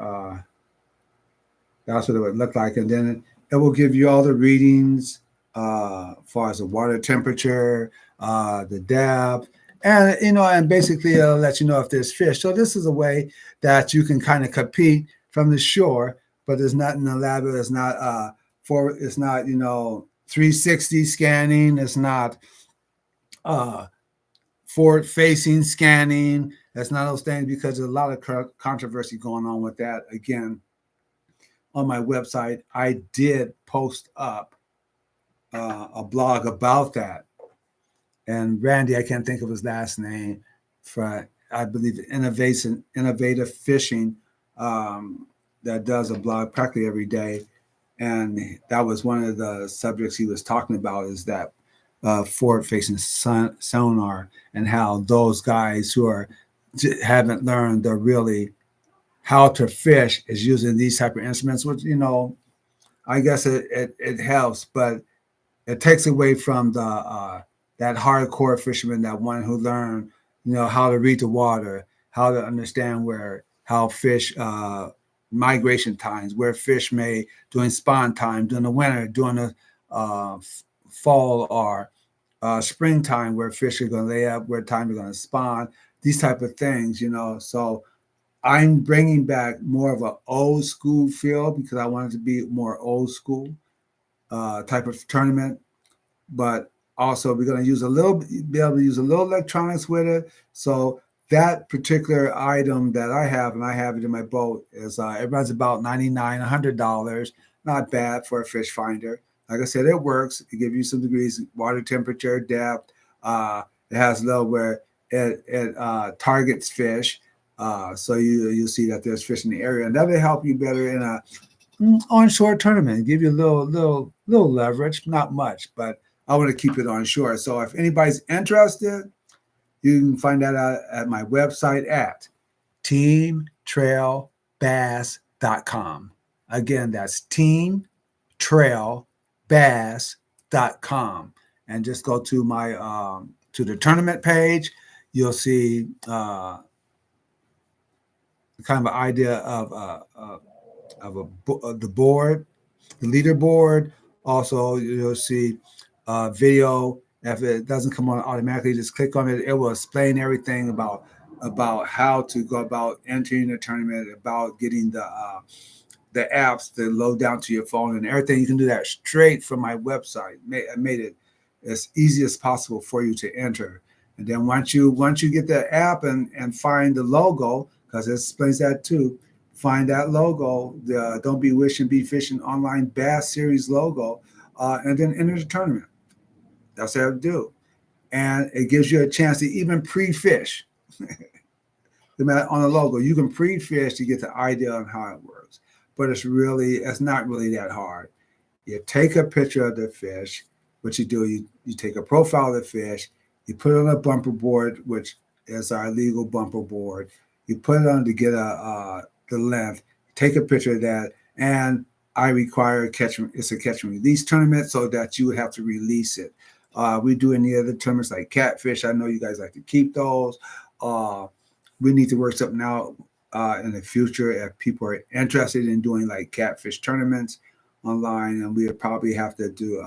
that's what it would look like, and then it will give you all the readings as far as the water temperature, the depth, and and basically it'll let you know if there's fish. So this is a way that you can kind of compete from the shore, but there's nothing elaborate. It's not it's not 360 scanning. It's not forward facing scanning. That's not those things, because there's a lot of controversy going on with that. Again, on my website, I did post up a blog about that. And Randy, I can't think of his last name, I believe, innovative fishing, that does a blog practically every day. And that was one of the subjects he was talking about, is that forward-facing sonar, and how those guys who haven't learned the really how to fish is using these type of instruments, which, I guess it helps, but it takes away from the that hardcore fisherman, that one who learned, how to read the water, how to understand how fish migration times, where fish may during spawn time, during the winter, during the fall or springtime, where fish are going to lay up, where time they're going to spawn, these type of things, So I'm bringing back more of an old school feel, because I want it to be more old school type of tournament. But also we're going to be able to use a little electronics with it. So that particular item that I have, and I have it in my boat, is it runs about $99, $100. Not bad for a fish finder. Like I said, it works. It gives you some degrees, water temperature, depth. It has a little where it targets fish. So you'll see that there's fish in the area, and that will help you better in a onshore tournament. Give you a little leverage, not much, but I want to keep it onshore. So if anybody's interested, you can find that out at my website at teamtrailbass.com. Again, that's teamtrailbass.com, and just go to my to the tournament page. You'll see kind of an idea of the board, the leaderboard. Also, you'll see video. If it doesn't come on automatically, just click on it. It will explain everything about how to go about entering the tournament, about getting the apps to load down to your phone, and everything. You can do that straight from my website. I made it as easy as possible for you to enter. And then once you get the app and find the logo, because it explains that too, find that logo, the Don't Be Wishing, Be Fishing Online Bass Series logo, and then enter the tournament. That's how to do. And it gives you a chance to even pre-fish. On the logo, you can pre-fish to get the idea on how it works. But it's not really that hard. You take a picture of the fish. What you do, you take a profile of the fish, you put it on a bumper board, which is our legal bumper board. You put it on to get the length, take a picture of that, and I require it's a catch and release tournament, so that you would have to release it. We do any other tournaments like catfish. I know you guys like to keep those. We need to work something out in the future if people are interested in doing like catfish tournaments online, and we would probably have to do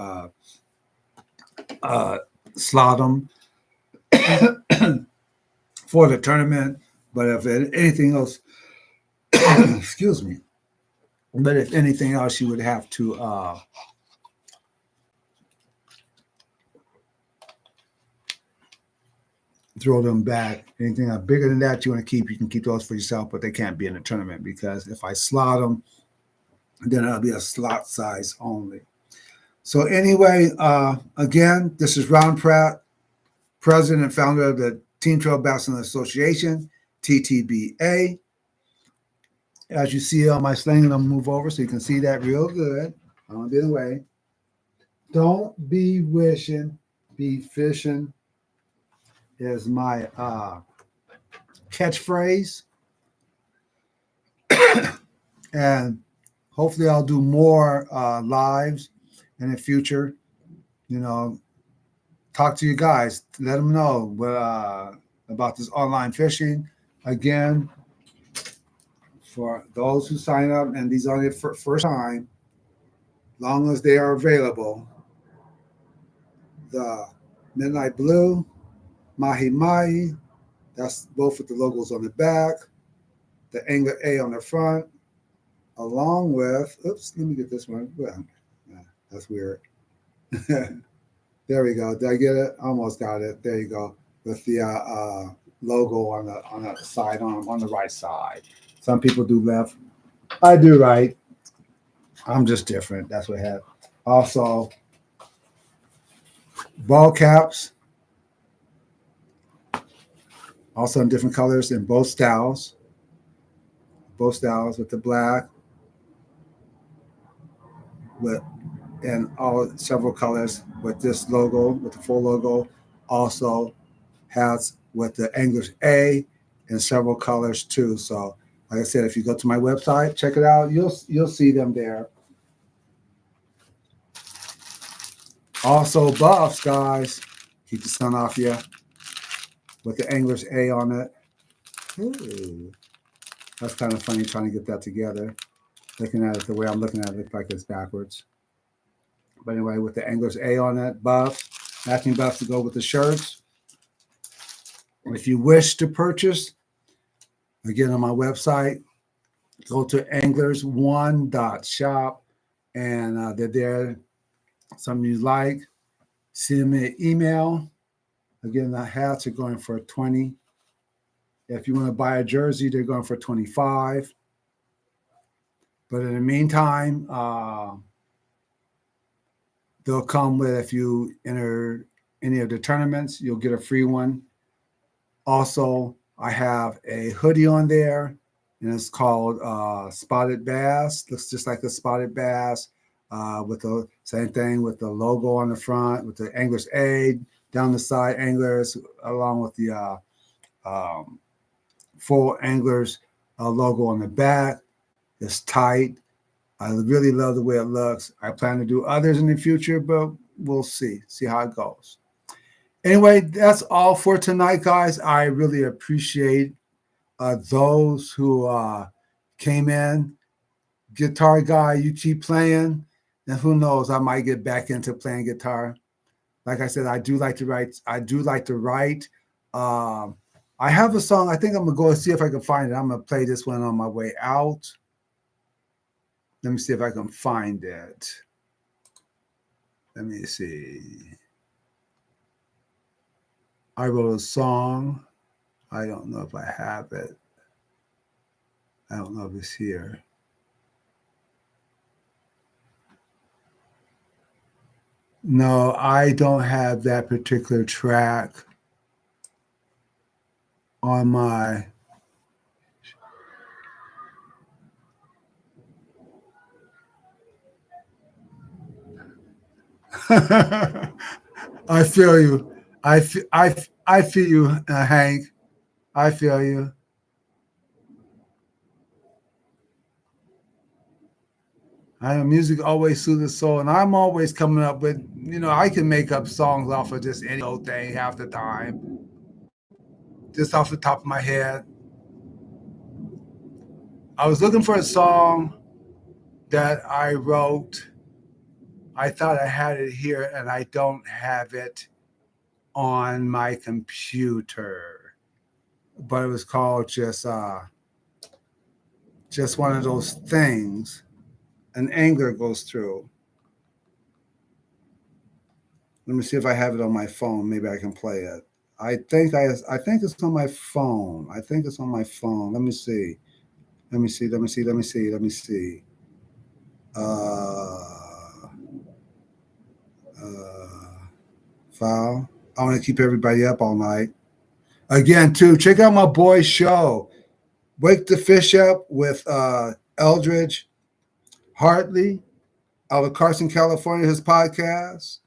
slot them for the tournament. But if anything else, excuse me. But if anything else, you would have to throw them back. Anything bigger than that you want to keep, you can keep those for yourself, but they can't be in the tournament, because if I slot them, then it'll be a slot size only. So anyway, again, this is Ron Pratt, president and founder of the Team Trail Bass Association, TTBA. As you see on my sling, and I'll move over so you can see that real good. I don't get away. Don't be wishing, be fishing is my catchphrase. And hopefully I'll do more lives in the future. Talk to you guys. Let them know about this online fishing. Again, for those who sign up, and these are their first time, long as they are available, the Midnight Blue, Mahi Mahi, that's both with the logos on the back, the Angler A on the front, along with, oops, let me get this one. Well, that's weird. There we go. Did I get it? Almost got it. There you go. With the logo on the side, on the right side. Some people do left. I do right. I'm just different. That's what I have. Also, ball caps. Also in different colors in both styles with the black, with and all several colors with this logo, with the full logo. Also has with the English A in several colors too. So, like I said, if you go to my website, check it out. You'll see them there. Also, buffs, guys. Keep the sun off you with the English A on it. Ooh, that's kind of funny trying to get that together. Looking at it the way I'm looking at it, looks like it's backwards. But anyway, with the English A on it, buff, matching buffs to go with the shirts. If you wish to purchase, again on my website, go to anglers1.shop and they're there. Something you like, send me an email. Again, the hats are going for 20. If you want to buy a jersey, they're going for 25. But in the meantime, they'll come with, if you enter any of the tournaments, you'll get a free one. Also, I have a hoodie on there, and it's called Spotted Bass. Looks just like the Spotted Bass, with the same thing with the logo on the front, with the Anglers A down the side, Anglers, along with the full Anglers logo on the back. It's tight. I really love the way it looks. I plan to do others in the future, but we'll see how it goes. Anyway, that's all for tonight, guys. I really appreciate those who came in. Guitar guy, you keep playing, and who knows, I might get back into playing guitar. Like I said, I do like to write. I have a song. I think I'm gonna go and see if I can find it. I'm gonna play this one on my way out. Let me see if I can find it. Let me see. I wrote a song. I don't know if I have it. I don't know if it's here. No, I don't have that particular track on my. I feel you. I feel you, Hank. I feel you. I know music always soothes the soul, and I'm always coming up with, I can make up songs off of just any old thing half the time, just off the top of my head. I was looking for a song that I wrote. I thought I had it here, and I don't have it on my computer. But it was called just one of those things an angler goes through. Let me see if I have it on my phone. Maybe I can play it. I think it's on my phone. I think it's on my phone. Let me see. Let me see. Let me see. Let me see. Let me see. Uh, File. I want to keep everybody up all night. Again, too, check out my boy's show, Wake the Fish Up with Eldridge Hartley out of Carson, California. His podcast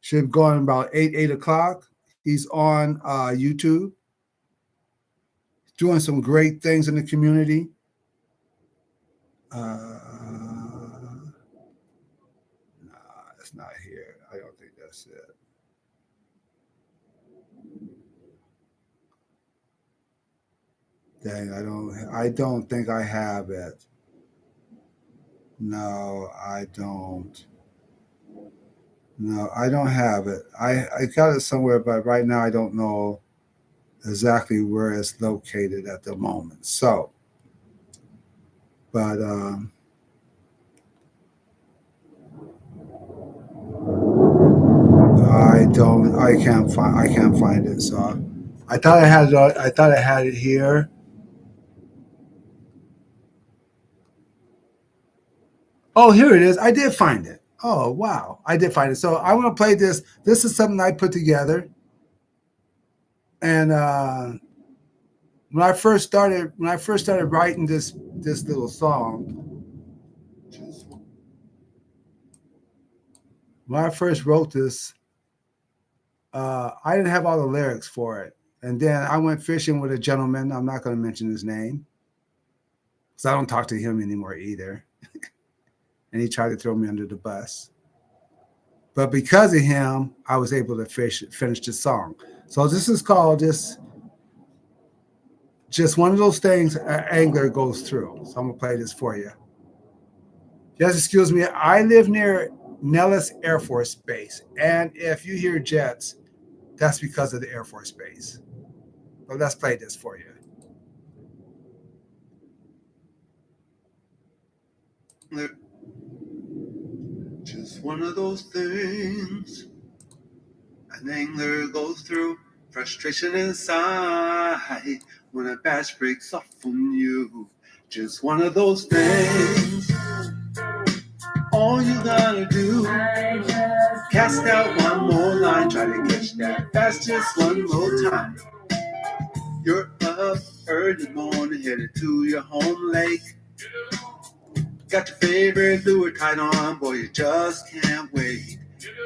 should go on about 8 o'clock. He's on YouTube, doing some great things in the community. No, it's not here. I don't think that's it. Dang, I don't think I have it. No, I don't. No, I don't have it. I got it somewhere, but right now I don't know exactly where it's located at the moment. So, but I can't find it. So I thought I had it. I thought I had it here. Oh, here it is. I did find it. Oh, wow. I did find it. So I want to play this. This is something I put together. And when I first started writing this little song, when I first wrote this, I didn't have all the lyrics for it. And then I went fishing with a gentleman. I'm not going to mention his name because I don't talk to him anymore either. And he tried to throw me under the bus. But because of him, I was able to finish the song. So this is called just one of those things an angler goes through. So I'm going to play this for you. Just excuse me. I live near Nellis Air Force Base. And if you hear jets, that's because of the Air Force Base. But let's play this for you. Just one of those things an angler goes through. Frustration inside when a bass breaks off on you. Just one of those things. All you gotta do, cast out one more line, try to catch that bass just one more time. You're up early morning, headed to your home lake. Got your favorite lure tied on, boy, you just can't wait.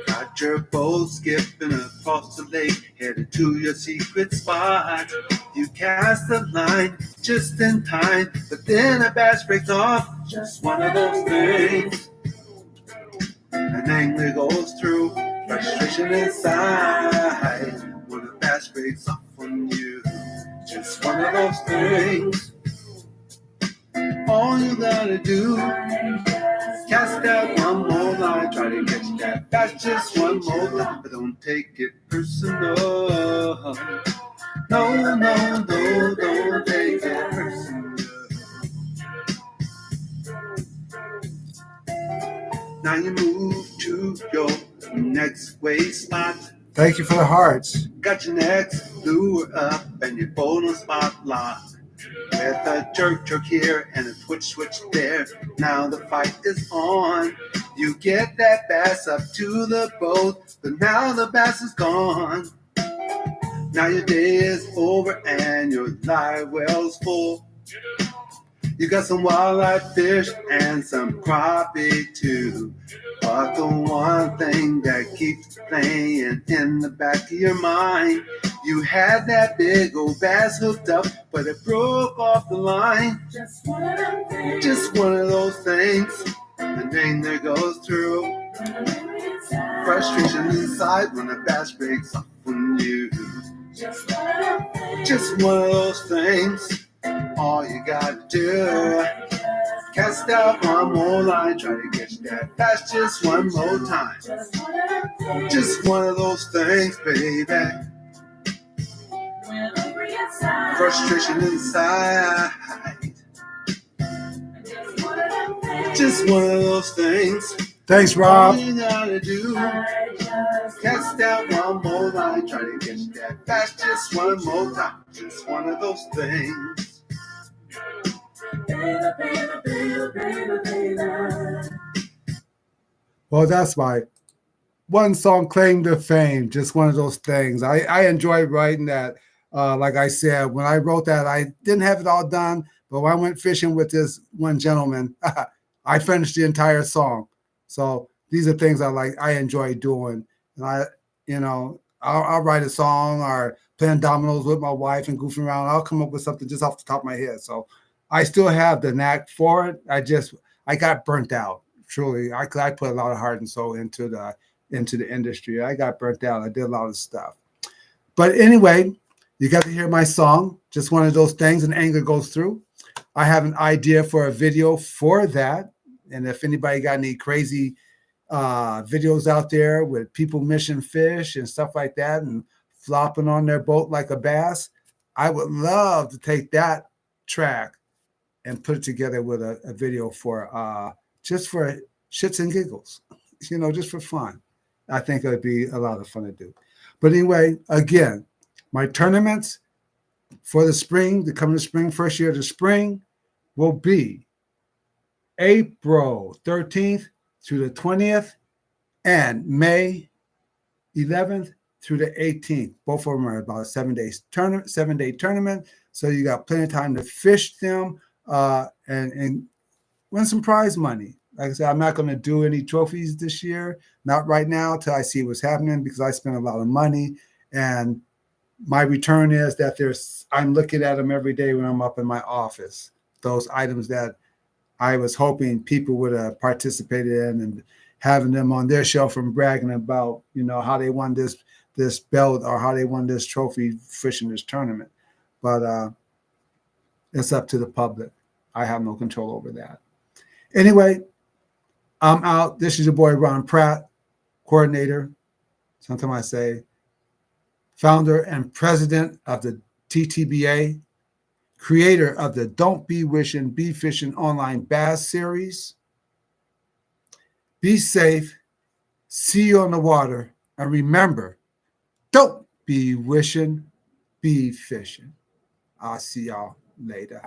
Got your boat skipping across the lake, headed to your secret spot. You cast the line just in time, but then a bass breaks off. Just one of those things an angler goes through. Frustration inside when a bass breaks off on you. Just one of those things. All you gotta do, cast out one more line, try to catch that bass just one more time, but don't take it personal. No, don't take it personal. Now you move to your next way spot. Thank you for the hearts. Got your next lure up and your boat on spot lock. With a jerk here and a switch there. Now the fight is on. You get that bass up to the boat, but now the bass is gone. Now your day is over and your live well's full. You got some wildlife fish and some crappie too. But the one thing that keeps playing in the back of your mind, you had that big old bass hooked up, but it broke off the line. Just one of them things. Just one of those things an angler goes through. Frustration inside when a bass breaks off on you. Just one of those things. All you gotta do, cast out one more line, try to catch that bass just one more time. Just one of those things, baby. Frustration inside. Just one of those things. Thanks, Rob. All you gotta do, cast out one more line, try to catch that bass just one more time. Just one of those things. Well, that's my one song claim to fame. Just one of those things. I enjoyed writing that. Like I said, when I wrote that, I didn't have it all done. But when I went fishing with this one gentleman, I finished the entire song. So these are things I enjoy doing. And I'll write a song or playing dominoes with my wife and goofing around. I'll come up with something just off the top of my head. So I still have the knack for it. I got burnt out. Truly, I put a lot of heart and soul into the industry. I got burnt out. I did a lot of stuff. But anyway, you got to hear my song. Just one of those things an angler goes through. I have an idea for a video for that. And if anybody got any crazy videos out there with people missing fish and stuff like that and flopping on their boat like a bass, I would love to take that track and put it together with a video for just for shits and giggles, just for fun. I think it would be a lot of fun to do. But anyway, again, my tournaments for the spring, the coming spring, first year of the spring, will be April 13th through the 20th and May 11th through the 18th. Both of them are about a 7-day tournament. So you got plenty of time to fish them and win some prize money. Like I said, I'm not going to do any trophies this year, not right now, till I see what's happening, because I spent a lot of money, and my return is that I'm looking at them every day when I'm up in my office. Those items that I was hoping people would have participated in, and having them on their shelf and bragging about, how they won this belt or how they won this trophy fishing this tournament. But it's up to the public. I have no control over that. Anyway, I'm out. This is your boy, Ron Pratt, coordinator. Sometimes I say founder and president of the TTBA, creator of the Don't Be Wishing, Be Fishing online bass series. Be safe. See you on the water. And remember, don't be wishing, be fishing. I'll see y'all later.